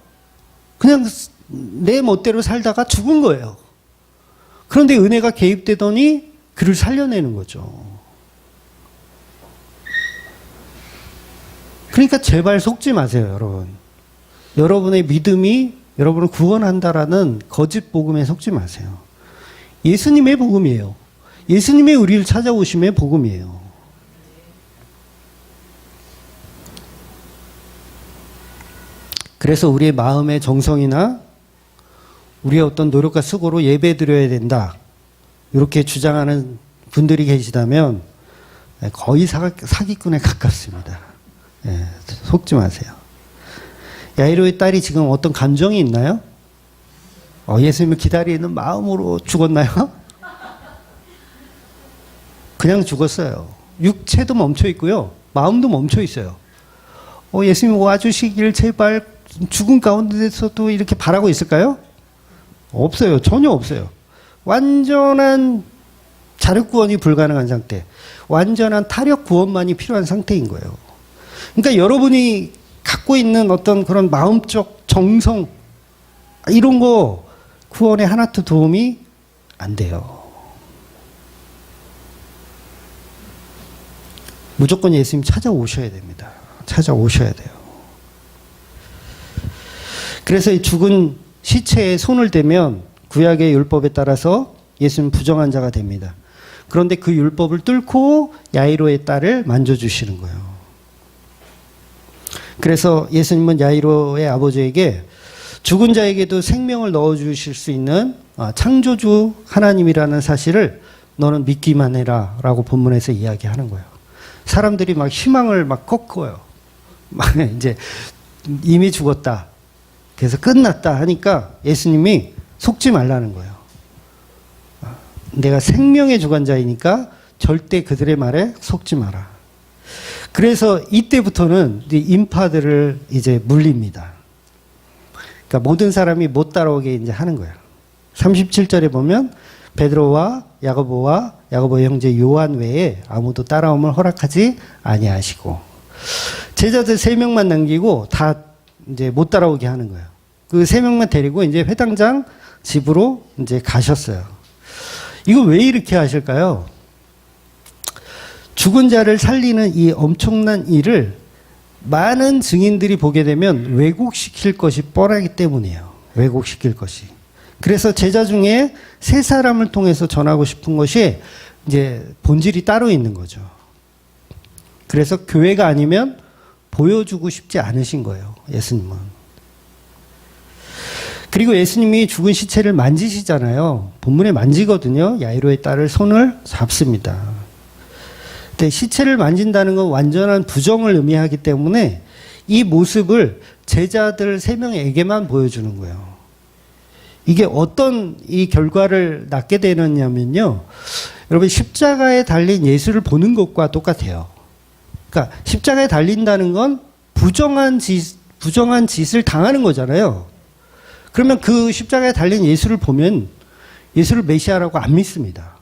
그냥 내 멋대로 살다가 죽은 거예요. 그런데 은혜가 개입되더니 그를 살려내는 거죠. 그러니까 제발 속지 마세요, 여러분. 여러분의 믿음이 여러분을 구원한다라는 거짓 복음에 속지 마세요. 예수님의 복음이에요. 예수님의 우리를 찾아오심의 복음이에요. 그래서 우리의 마음의 정성이나 우리의 어떤 노력과 수고로 예배드려야 된다. 이렇게 주장하는 분들이 계시다면 거의 사기꾼에 가깝습니다. 속지 마세요. 야이로의 딸이 지금 어떤 감정이 있나요? 예수님을 기다리는 마음으로 죽었나요? 그냥 죽었어요. 육체도 멈춰 있고요. 마음도 멈춰 있어요. 예수님 와주시길 제발 죽은 가운데서도 이렇게 바라고 있을까요? 없어요. 전혀 없어요. 완전한 자력 구원이 불가능한 상태. 완전한 타력 구원만이 필요한 상태인 거예요. 그러니까 여러분이 갖고 있는 어떤 그런 마음적 정성 이런 거 구원에 하나도 도움이 안 돼요. 무조건 예수님 찾아오셔야 됩니다. 찾아오셔야 돼요. 그래서 이 죽은 시체에 손을 대면 구약의 율법에 따라서 예수님 부정한 자가 됩니다. 그런데 그 율법을 뚫고 야이로의 딸을 만져주시는 거예요. 그래서 예수님은 야이로의 아버지에게 죽은 자에게도 생명을 넣어주실 수 있는 창조주 하나님이라는 사실을 너는 믿기만 해라 라고 본문에서 이야기하는 거예요. 사람들이 막 희망을 막 꺾어요. 막 이제 이미 죽었다. 그래서 끝났다 하니까 예수님이 속지 말라는 거예요. 내가 생명의 주관자이니까 절대 그들의 말에 속지 마라. 그래서 이때부터는 이제 인파들을 이제 물립니다. 그러니까 모든 사람이 못 따라오게 이제 하는 거예요. 37절에 보면 베드로와 야고보의 형제 요한 외에 아무도 따라옴을 허락하지 아니하시고, 제자들 3명만 남기고 다 이제 못 따라오게 하는 거예요. 그 3명만 데리고 이제 회당장 집으로 이제 가셨어요. 이거 왜 이렇게 하실까요? 죽은 자를 살리는 이 엄청난 일을 많은 증인들이 보게 되면 왜곡시킬 것이 뻔하기 때문이에요. 왜곡시킬 것이. 그래서 제자 중에 3사람을 통해서 전하고 싶은 것이 이제 본질이 따로 있는 거죠. 그래서 교회가 아니면 보여주고 싶지 않으신 거예요, 예수님은. 그리고 예수님이 죽은 시체를 만지시잖아요. 본문에 만지거든요. 야이로의 딸을 손을 잡습니다. 근데 시체를 만진다는 건 완전한 부정을 의미하기 때문에 이 모습을 제자들 3명에게만 보여주는 거예요. 이게 어떤 이 결과를 낳게 되느냐면요. 여러분, 십자가에 달린 예수를 보는 것과 똑같아요. 그러니까 십자가에 달린다는 건 부정한 짓을 당하는 거잖아요. 그러면 그 십자가에 달린 예수를 보면 예수를 메시아라고 안 믿습니다.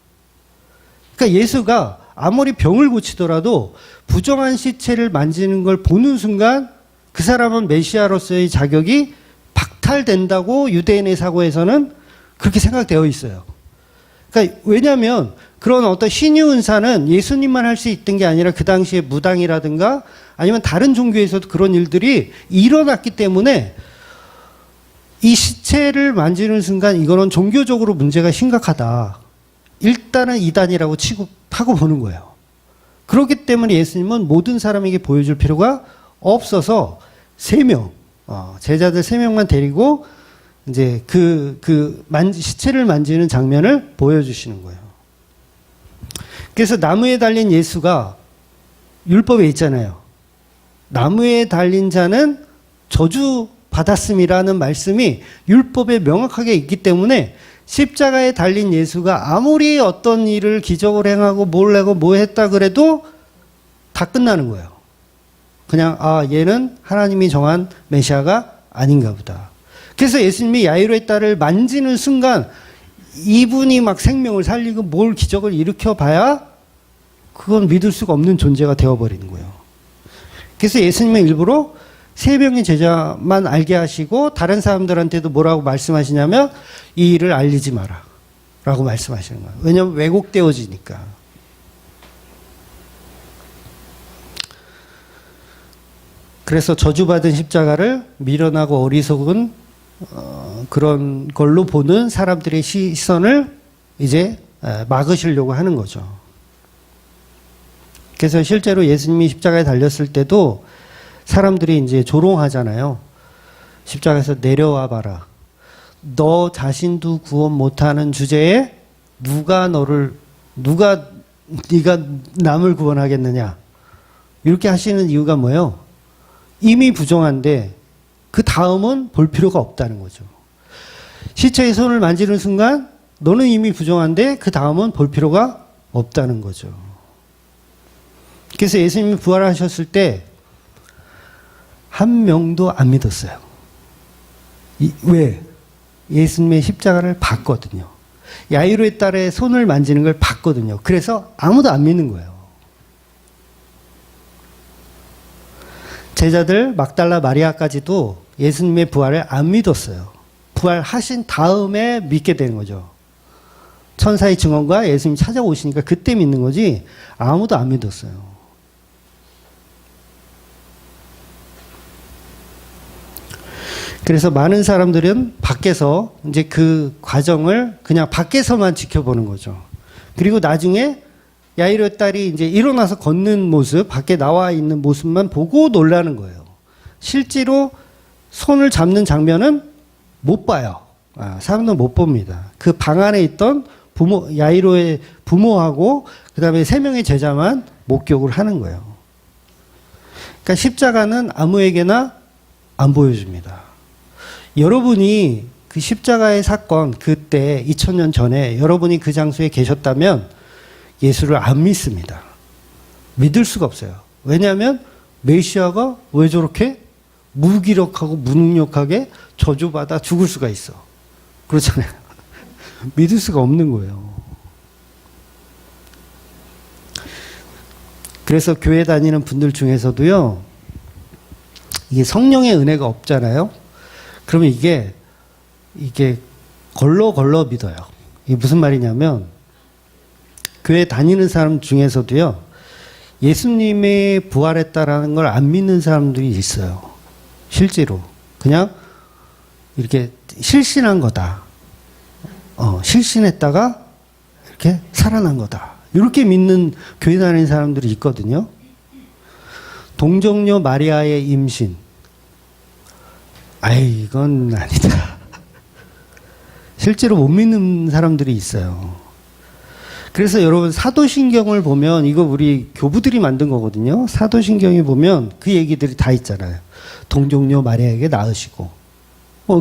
그러니까 예수가 아무리 병을 고치더라도 부정한 시체를 만지는 걸 보는 순간 그 사람은 메시아로서의 자격이 박탈된다고 유대인의 사고에서는 그렇게 생각되어 있어요. 그러니까 왜냐하면 그런 어떤 신유 은사는 예수님만 할 수 있던 게 아니라 그 당시에 무당이라든가 아니면 다른 종교에서도 그런 일들이 일어났기 때문에 이 시체를 만지는 순간 이거는 종교적으로 문제가 심각하다. 일단은 이단이라고 취급하고 보는 거예요. 그렇기 때문에 예수님은 모든 사람에게 보여줄 필요가 없어서 3명, 제자들 3명만 데리고 이제 시체를 만지는 장면을 보여주시는 거예요. 그래서 나무에 달린 예수가 율법에 있잖아요. 나무에 달린 자는 저주 받았음이라는 말씀이 율법에 명확하게 있기 때문에 십자가에 달린 예수가 아무리 어떤 일을 기적을 행하고 뭘 하고 뭐 했다 그래도 다 끝나는 거예요. 그냥 얘는 하나님이 정한 메시아가 아닌가 보다. 그래서 예수님이 야이로의 딸을 만지는 순간 이분이 막 생명을 살리고 뭘 기적을 일으켜 봐야 그건 믿을 수가 없는 존재가 되어버리는 거예요. 그래서 예수님은 일부러 3명의 제자만 알게 하시고 다른 사람들한테도 뭐라고 말씀하시냐면 이 일을 알리지 마라 라고 말씀하시는 거예요. 왜냐하면 왜곡되어지니까. 그래서 저주받은 십자가를 미련하고 어리석은 그런 걸로 보는 사람들의 시선을 이제 막으시려고 하는 거죠. 그래서 실제로 예수님이 십자가에 달렸을 때도 사람들이 이제 조롱하잖아요. 십자가에서 내려와 봐라. 너 자신도 구원 못하는 주제에 누가 네가 남을 구원하겠느냐. 이렇게 하시는 이유가 뭐예요? 이미 부정한데 그 다음은 볼 필요가 없다는 거죠. 시체의 손을 만지는 순간 너는 이미 부정한데 그 다음은 볼 필요가 없다는 거죠. 그래서 예수님이 부활하셨을 때 한 명도 안 믿었어요. 왜? 예수님의 십자가를 봤거든요. 야이로의 딸의 손을 만지는 걸 봤거든요. 그래서 아무도 안 믿는 거예요. 제자들 막달라 마리아까지도 예수님의 부활을 안 믿었어요. 부활하신 다음에 믿게 되는 거죠. 천사의 증언과 예수님이 찾아오시니까 그때 믿는 거지 아무도 안 믿었어요. 그래서 많은 사람들은 밖에서 이제 그 과정을 그냥 밖에서만 지켜보는 거죠. 그리고 나중에 야이로의 딸이 이제 일어나서 걷는 모습, 밖에 나와 있는 모습만 보고 놀라는 거예요. 실제로 손을 잡는 장면은 못 봐요. 사람들은 못 봅니다. 그 방 안에 있던 야이로의 부모하고 그 다음에 3명의 제자만 목격을 하는 거예요. 그러니까 십자가는 아무에게나 안 보여줍니다. 여러분이 그 십자가의 사건, 그때 2000년 전에 여러분이 그 장소에 계셨다면 예수를 안 믿습니다. 믿을 수가 없어요. 왜냐하면 메시아가 왜 저렇게 무기력하고 무능력하게 저주받아 죽을 수가 있어. 그렇잖아요. 믿을 수가 없는 거예요. 그래서 교회 다니는 분들 중에서도요, 이게 성령의 은혜가 없잖아요. 그러면 이게 걸러 믿어요. 이게 무슨 말이냐면, 교회 다니는 사람 중에서도요, 예수님의 부활했다라는 걸 안 믿는 사람들이 있어요. 실제로. 그냥 이렇게 실신한 거다. 실신했다가 이렇게 살아난 거다. 이렇게 믿는 교회 다니는 사람들이 있거든요. 동정녀 마리아의 임신. 이건 아니다. 실제로 못 믿는 사람들이 있어요. 그래서 여러분 사도신경을 보면, 이거 우리 교부들이 만든 거거든요. 사도신경에 보면 그 얘기들이 다 있잖아요. 동정녀 마리아에게 낳으시고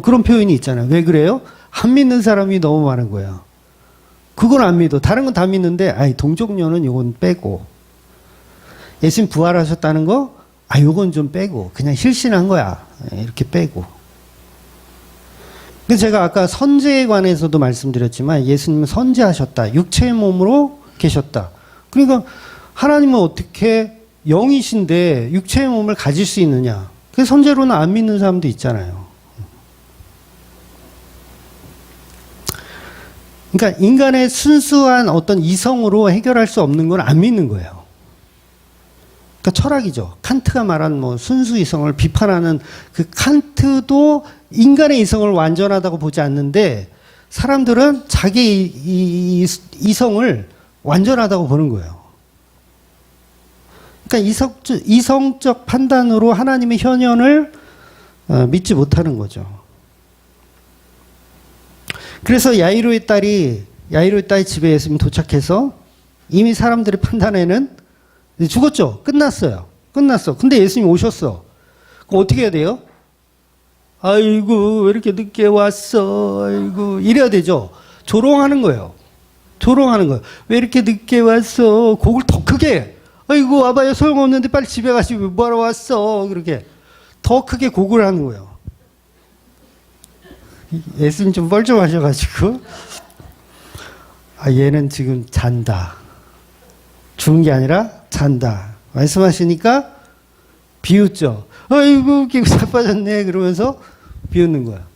그런 표현이 있잖아요. 왜 그래요? 안 믿는 사람이 너무 많은 거예요. 그건 안 믿어. 다른 건 다 믿는데 동정녀는 이건 빼고, 예수님 부활하셨다는 거 요건 좀 빼고, 그냥 실신한 거야, 이렇게 빼고. 그래서 제가 아까 선제에 관해서도 말씀드렸지만, 예수님은 선제하셨다. 육체의 몸으로 계셨다. 그러니까 하나님은 어떻게 영이신데 육체의 몸을 가질 수 있느냐. 그래서 선제로는 안 믿는 사람도 있잖아요. 그러니까 인간의 순수한 어떤 이성으로 해결할 수 없는 건 안 믿는 거예요. 그러니까 철학이죠. 칸트가 말한 순수 이성을 비판하는 그 칸트도 인간의 이성을 완전하다고 보지 않는데, 사람들은 자기 이성을 완전하다고 보는 거예요. 그러니까 이성적 판단으로 하나님의 현현을 믿지 못하는 거죠. 그래서 야이로의 딸이 집에 예수님 도착해서 이미 사람들의 판단에는 죽었죠. 끝났어. 근데 예수님 오셨어. 그럼 어떻게 해야 돼요? 아이고, 왜 이렇게 늦게 왔어? 아이고, 이래야 되죠. 조롱하는 거예요. 왜 이렇게 늦게 왔어? 곡을 더 크게. 아이고, 와봐요. 소용없는데 빨리 집에 가시. 뭐하러 왔어? 그렇게. 더 크게 곡을 하는 거예요. 예수님 좀 뻘쭘하셔가지고, 얘는 지금 잔다. 죽은 게 아니라 잔다. 말씀하시니까 비웃죠. 아이고, 기분 자빠졌네. 그러면서 비웃는 거야.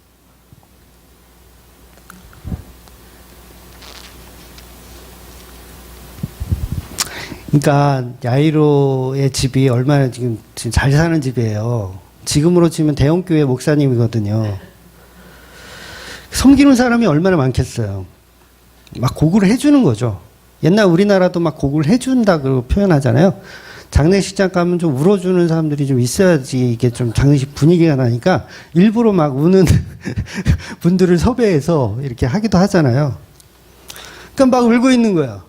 그러니까 야이로의 집이 얼마나 지금 잘 사는 집이에요. 지금으로 치면 대형교회 목사님이거든요. 섬기는 사람이 얼마나 많겠어요. 막 고구를 해주는 거죠. 옛날 우리나라도 막 고구를 해준다고 표현하잖아요. 장례식장 가면 좀 울어주는 사람들이 좀 있어야지 이게 좀 장례식 분위기가 나니까 일부러 막 우는 분들을 섭외해서 이렇게 하기도 하잖아요. 그러니까 막 울고 있는 거야.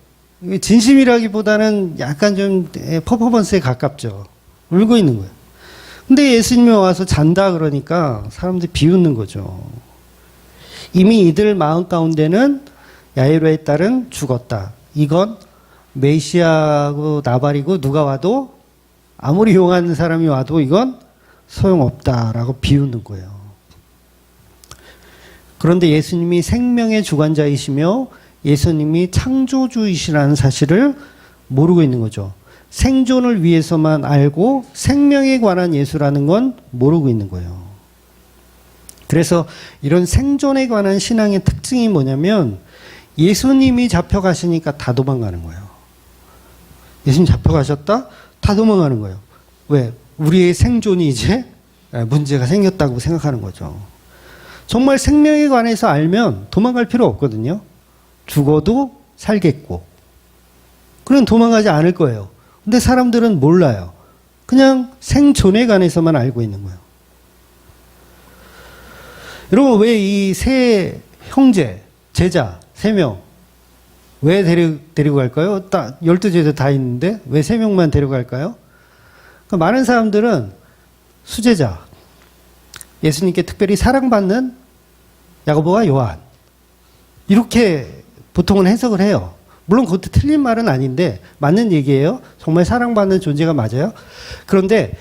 진심이라기보다는 약간 좀 퍼포먼스에 가깝죠. 울고 있는 거예요. 근데 예수님이 와서 잔다 그러니까 사람들이 비웃는 거죠. 이미 이들 마음 가운데는 야이로의 딸은 죽었다. 이건 메시아고 나발이고 누가 와도, 아무리 용한 사람이 와도 이건 소용없다라고 비웃는 거예요. 그런데 예수님이 생명의 주관자이시며 예수님이 창조주이시라는 사실을 모르고 있는 거죠. 생존을 위해서만 알고 생명에 관한 예수라는 건 모르고 있는 거예요. 그래서 이런 생존에 관한 신앙의 특징이 뭐냐면, 예수님이 잡혀가시니까 다 도망가는 거예요. 예수님 잡혀가셨다? 다 도망가는 거예요. 왜? 우리의 생존이 이제 문제가 생겼다고 생각하는 거죠. 정말 생명에 관해서 알면 도망갈 필요 없거든요. 죽어도 살겠고. 그럼 도망가지 않을 거예요. 근데 사람들은 몰라요. 그냥 생존에 관해서만 알고 있는 거예요. 여러분, 왜 이 세 형제, 제자, 3명, 왜 데리고 갈까요? 12제자 다 있는데 왜 3명만 데려갈까요? 그러니까 많은 사람들은 수제자, 예수님께 특별히 사랑받는 야고보와 요한. 이렇게 보통은 해석을 해요. 물론 그것도 틀린 말은 아닌데 맞는 얘기예요. 정말 사랑받는 존재가 맞아요. 그런데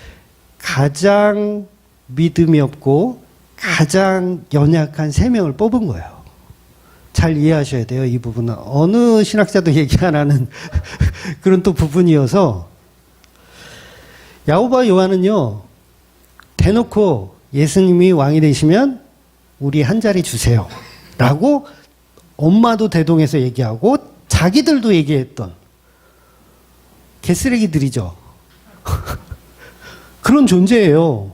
가장 믿음이 없고 가장 연약한 세 명을 뽑은 거예요. 잘 이해하셔야 돼요. 이 부분은 어느 신학자도 얘기 안 하는 그런 또 부분이어서 야고보와 요한은요, 대놓고 예수님이 왕이 되시면 우리 한 자리 주세요 라고 엄마도 대동해서 얘기하고 자기들도 얘기했던 개쓰레기들이죠. 그런 존재예요.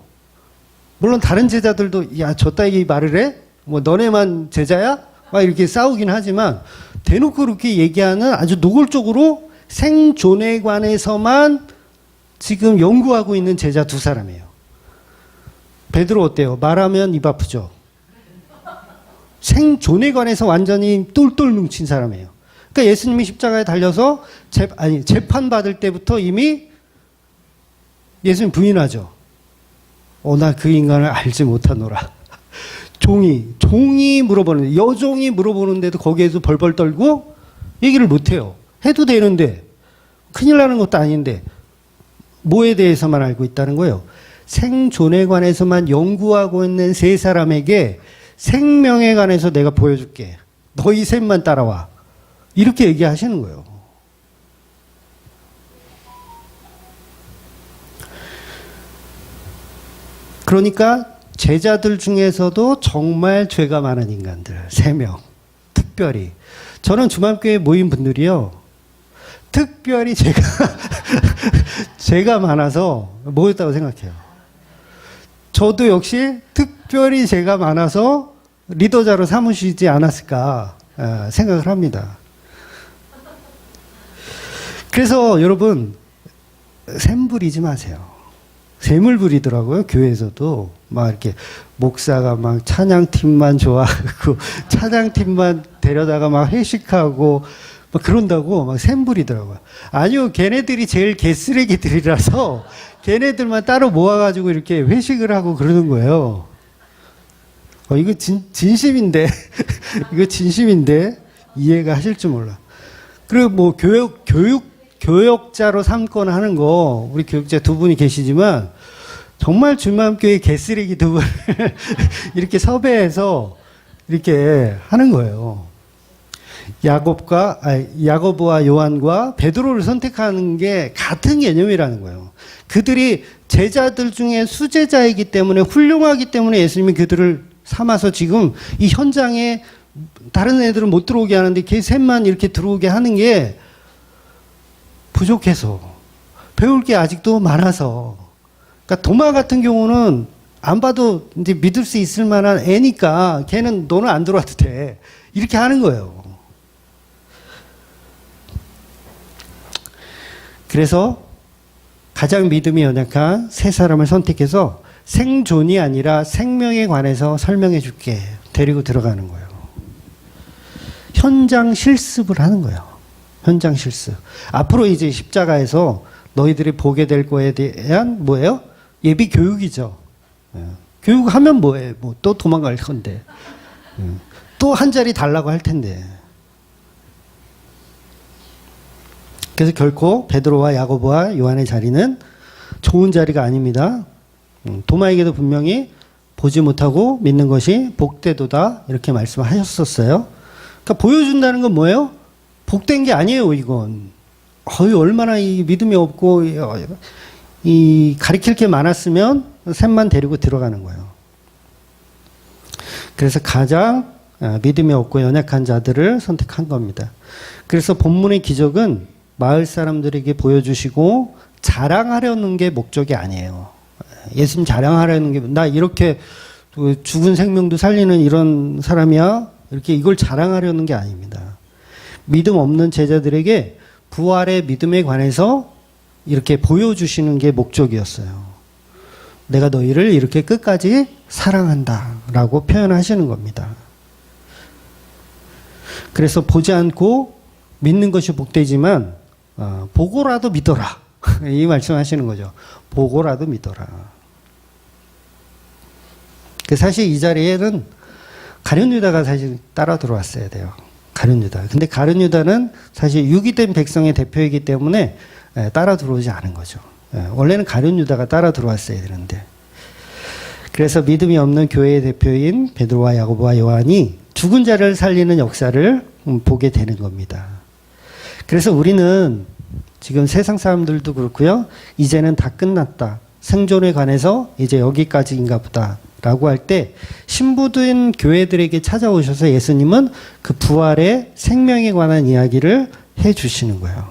물론 다른 제자들도 야, 저 따위 말을 해? 뭐 너네만 제자야? 막 이렇게 싸우긴 하지만 대놓고 그렇게 얘기하는 아주 노골적으로 생존에 관해서만 지금 연구하고 있는 제자 두 사람이에요. 베드로 어때요? 말하면 입 아프죠? 생존에 관해서 완전히 똘똘 뭉친 사람이에요. 그러니까 예수님이 십자가에 달려서 재판받을 때부터 이미 예수님 부인하죠. 나 그 인간을 알지 못하노라. 종이 물어보는데, 여종이 물어보는데도 거기에서 벌벌 떨고 얘기를 못해요. 해도 되는데, 큰일 나는 것도 아닌데, 뭐에 대해서만 알고 있다는 거예요. 생존에 관해서만 연구하고 있는 세 사람에게 생명에 관해서 내가 보여줄게. 너희 셋만 따라와. 이렇게 얘기하시는 거예요. 그러니까 제자들 중에서도 정말 죄가 많은 인간들 3명. 특별히 저는 주맘교회 모인 분들이요, 특별히 제가 많아서 뭐였다고 생각해요. 저도 역시 특별히 제가 많아서 리더자로 삼으시지 않았을까 생각을 합니다. 그래서 여러분 샘 부리지 마세요. 샘을 부리더라고요. 교회에서도 막 이렇게 목사가 막 찬양팀만 좋아하고 찬양팀만 데려다가 막 회식하고 막 그런다고 막 샘 부리더라고요. 아니요, 걔네들이 제일 개쓰레기들이라서 걔네들만 따로 모아가지고 이렇게 회식을 하고 그러는 거예요. 이거 진심인데 이거 진심인데 이해가 하실 줄 몰라. 그리고 뭐 교역자로 삼거나 하는 거, 우리 교육자 두 분이 계시지만 정말 주맘교회 개쓰레기 두 분을 이렇게 섭외해서 이렇게 하는 거예요. 야고보와 요한과 베드로를 선택하는 게 같은 개념이라는 거예요. 그들이 제자들 중에 수제자이기 때문에, 훌륭하기 때문에 예수님이 그들을 삼아서 지금 이 현장에 다른 애들은 못 들어오게 하는데 걔 셋만 이렇게 들어오게 하는 게 부족해서, 배울 게 아직도 많아서. 그러니까 도마 같은 경우는 안 봐도 이제 믿을 수 있을 만한 애니까 걔는 너는 안 들어와도 돼. 이렇게 하는 거예요. 그래서 가장 믿음이 연약한 세 사람을 선택해서 생존이 아니라 생명에 관해서 설명해 줄게. 데리고 들어가는 거예요. 현장 실습을 하는 거예요. 현장 실습. 앞으로 이제 십자가에서 너희들이 보게 될 거에 대한 뭐예요? 예비 교육이죠. 교육하면 뭐예요? 뭐 또 도망갈 건데. 또 한 자리 달라고 할 텐데. 그래서 결코 베드로와 야고보와 요한의 자리는 좋은 자리가 아닙니다. 도마에게도 분명히 보지 못하고 믿는 것이 복되도다 이렇게 말씀하셨었어요. 그러니까 보여준다는 건 뭐예요? 복된 게 아니에요, 이건. 얼마나 이 믿음이 없고 이 가리킬 게 많았으면 셋만 데리고 들어가는 거예요. 그래서 가장 믿음이 없고 연약한 자들을 선택한 겁니다. 그래서 본문의 기적은 마을 사람들에게 보여주시고 자랑하려는 게 목적이 아니에요. 예수님 자랑하려는 게, 나 이렇게 죽은 생명도 살리는 이런 사람이야? 이렇게 이걸 자랑하려는 게 아닙니다. 믿음 없는 제자들에게 부활의 믿음에 관해서 이렇게 보여주시는 게 목적이었어요. 내가 너희를 이렇게 끝까지 사랑한다 라고 표현하시는 겁니다. 그래서 보지 않고 믿는 것이 복되지만 보고라도 믿어라. 이 말씀하시는 거죠. 보고라도 믿어라. 사실 이 자리에는 가룟 유다가 사실 따라 들어왔어야 돼요. 가룟 유다. 근데 가룟 유다는 사실 유기된 백성의 대표이기 때문에 따라 들어오지 않은 거죠. 원래는 가룟 유다가 따라 들어왔어야 되는데. 그래서 믿음이 없는 교회의 대표인 베드로와 야고보와 요한이 죽은 자를 살리는 역사를 보게 되는 겁니다. 그래서 우리는 지금 세상 사람들도 그렇고요. 이제는 다 끝났다. 생존에 관해서 이제 여기까지인가 보다. 라고 할 때 신부된 교회들에게 찾아오셔서 예수님은 그 부활의 생명에 관한 이야기를 해 주시는 거예요.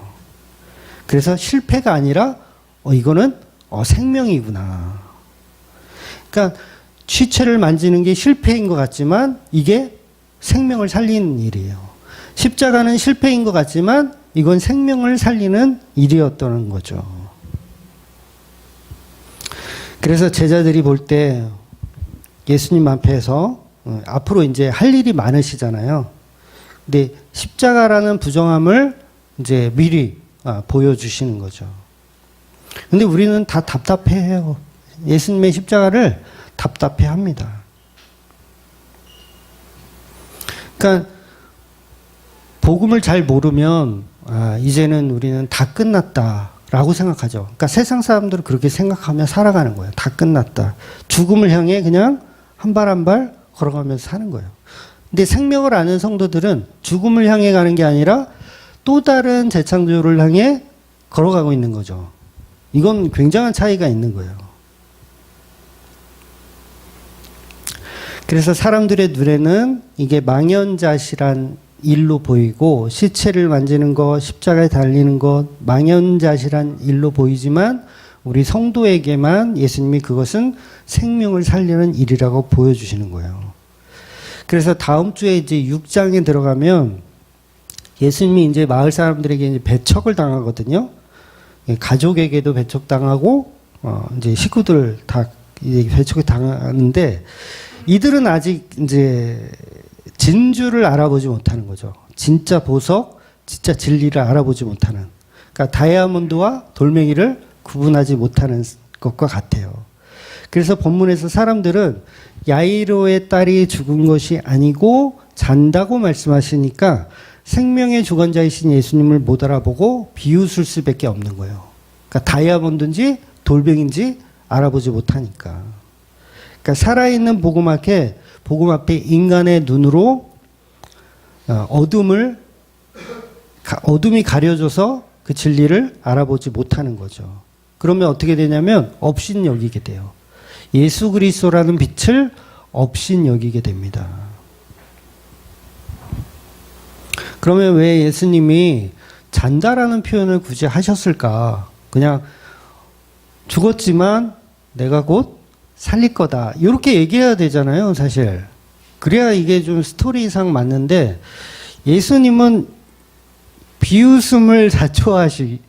그래서 실패가 아니라 이거는 생명이구나. 그러니까 시체를 만지는 게 실패인 것 같지만 이게 생명을 살리는 일이에요. 십자가는 실패인 것 같지만 이건 생명을 살리는 일이었다는 거죠. 그래서 제자들이 볼 때 예수님 앞에서 앞으로 이제 할 일이 많으시잖아요. 근데 십자가라는 부정함을 이제 미리 보여주시는 거죠. 근데 우리는 다 답답해해요. 예수님의 십자가를 답답해합니다. 그러니까 복음을 잘 모르면 이제는 우리는 다 끝났다라고 생각하죠. 그러니까 세상 사람들은 그렇게 생각하며 살아가는 거예요. 다 끝났다. 죽음을 향해 그냥 한 발 한 발 걸어가면서 사는 거예요. 근데 생명을 아는 성도들은 죽음을 향해 가는 게 아니라 또 다른 재창조를 향해 걸어가고 있는 거죠. 이건 굉장한 차이가 있는 거예요. 그래서 사람들의 눈에는 이게 망연자실한 일로 보이고 시체를 만지는 것, 십자가에 달리는 것, 망연자실한 일로 보이지만 우리 성도에게만 예수님이 그것은 생명을 살리는 일이라고 보여주시는 거예요. 그래서 다음 주에 이제 6장에 들어가면 예수님이 이제 마을 사람들에게 이제 배척을 당하거든요. 가족에게도 배척당하고, 이제 식구들 다 이제 배척을 당하는데 이들은 아직 이제 진주를 알아보지 못하는 거죠. 진짜 보석, 진짜 진리를 알아보지 못하는. 그러니까 다이아몬드와 돌멩이를 구분하지 못하는 것과 같아요. 그래서 본문에서 사람들은 야이로의 딸이 죽은 것이 아니고 잔다고 말씀하시니까 생명의 주관자이신 예수님을 못 알아보고 비웃을 수밖에 없는 거예요. 그러니까 다이아몬드인지 돌멩인지 알아보지 못하니까. 그러니까 살아있는 복음 앞에 인간의 눈으로 어둠이 가려져서 그 진리를 알아보지 못하는 거죠. 그러면 어떻게 되냐면 업신여기게 돼요. 예수 그리스도라는 빛을 업신여기게 됩니다. 그러면 왜 예수님이 잔다라는 표현을 굳이 하셨을까? 그냥 죽었지만 내가 곧 살릴 거다. 이렇게 얘기해야 되잖아요, 사실. 그래야 이게 좀 스토리상 맞는데 예수님은 비웃음을 자초하시듯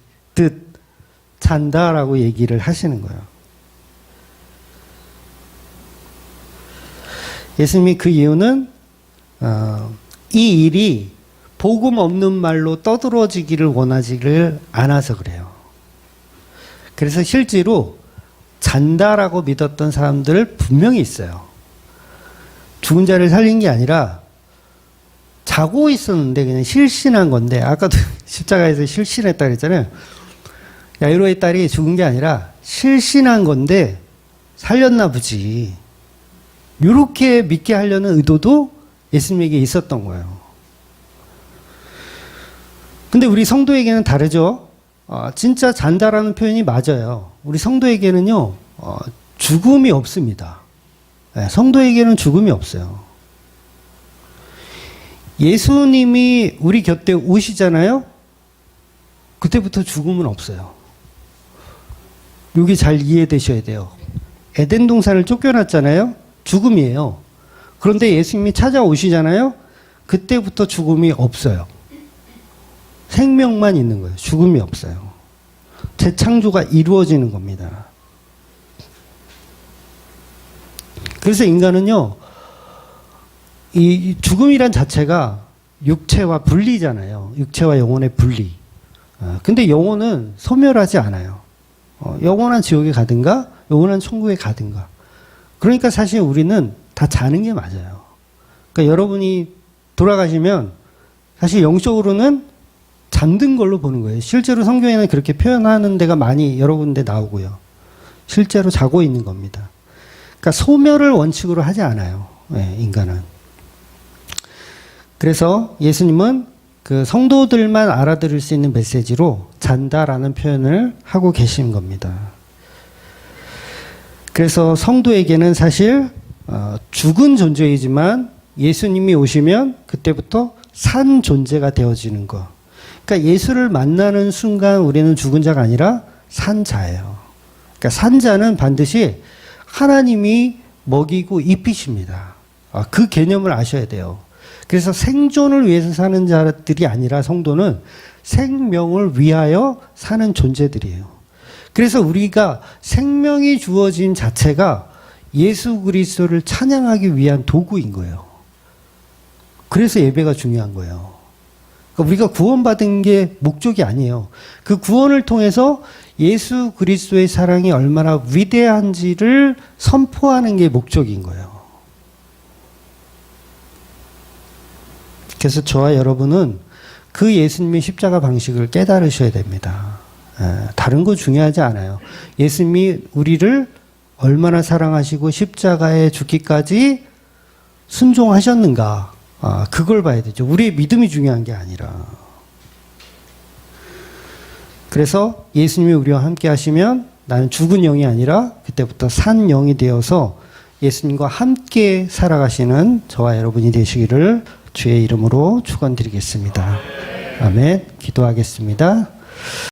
잔다라고 얘기를 하시는 거예요. 예수님이 그 이유는 이 일이 복음 없는 말로 떠들어지기를 원하지를 않아서 그래요. 그래서 실제로 잔다라고 믿었던 사람들 분명히 있어요. 죽은 자를 살린 게 아니라 자고 있었는데 그냥 실신한 건데, 아까도 십자가에서 실신했다 그랬잖아요. 야이로의 딸이 죽은 게 아니라 실신한 건데 살렸나 보지. 이렇게 믿게 하려는 의도도 예수님에게 있었던 거예요. 근데 우리 성도에게는 다르죠. 진짜 잔다라는 표현이 맞아요. 우리 성도에게는요, 죽음이 없습니다. 성도에게는 죽음이 없어요. 예수님이 우리 곁에 오시잖아요. 그때부터 죽음은 없어요. 여기 잘 이해되셔야 돼요. 에덴 동산을 쫓겨났잖아요. 죽음이에요. 그런데 예수님이 찾아오시잖아요. 그때부터 죽음이 없어요. 생명만 있는 거예요. 죽음이 없어요. 재창조가 이루어지는 겁니다. 그래서 인간은요, 이 죽음이란 자체가 육체와 분리잖아요. 육체와 영혼의 분리. 근데 영혼은 소멸하지 않아요. 영원한 지옥에 가든가 영원한 천국에 가든가. 그러니까 사실 우리는 다 자는 게 맞아요. 그러니까 여러분이 돌아가시면 사실 영적으로는 잠든 걸로 보는 거예요. 실제로 성경에는 그렇게 표현하는 데가 많이 여러 군데 나오고요. 실제로 자고 있는 겁니다. 그러니까 소멸을 원칙으로 하지 않아요. 네, 인간은. 그래서 예수님은 그 성도들만 알아들을 수 있는 메시지로 잔다라는 표현을 하고 계신 겁니다. 그래서 성도에게는 사실 죽은 존재이지만 예수님이 오시면 그때부터 산 존재가 되어지는 거. 그러니까 예수를 만나는 순간 우리는 죽은 자가 아니라 산 자예요. 그러니까 산 자는 반드시 하나님이 먹이고 입히십니다. 그 개념을 아셔야 돼요. 그래서 생존을 위해서 사는 자들이 아니라 성도는 생명을 위하여 사는 존재들이에요. 그래서 우리가 생명이 주어진 자체가 예수 그리스도를 찬양하기 위한 도구인 거예요. 그래서 예배가 중요한 거예요. 그러니까 우리가 구원받은 게 목적이 아니에요. 그 구원을 통해서 예수 그리스도의 사랑이 얼마나 위대한지를 선포하는 게 목적인 거예요. 그래서 저와 여러분은 그 예수님의 십자가 방식을 깨달으셔야 됩니다. 다른 거 중요하지 않아요. 예수님이 우리를 얼마나 사랑하시고 십자가에 죽기까지 순종하셨는가. 그걸 봐야 되죠. 우리의 믿음이 중요한 게 아니라. 그래서 예수님이 우리와 함께 하시면 나는 죽은 영이 아니라 그때부터 산 영이 되어서 예수님과 함께 살아가시는 저와 여러분이 되시기를 주의 이름으로 축원드리겠습니다. 아멘. 기도하겠습니다.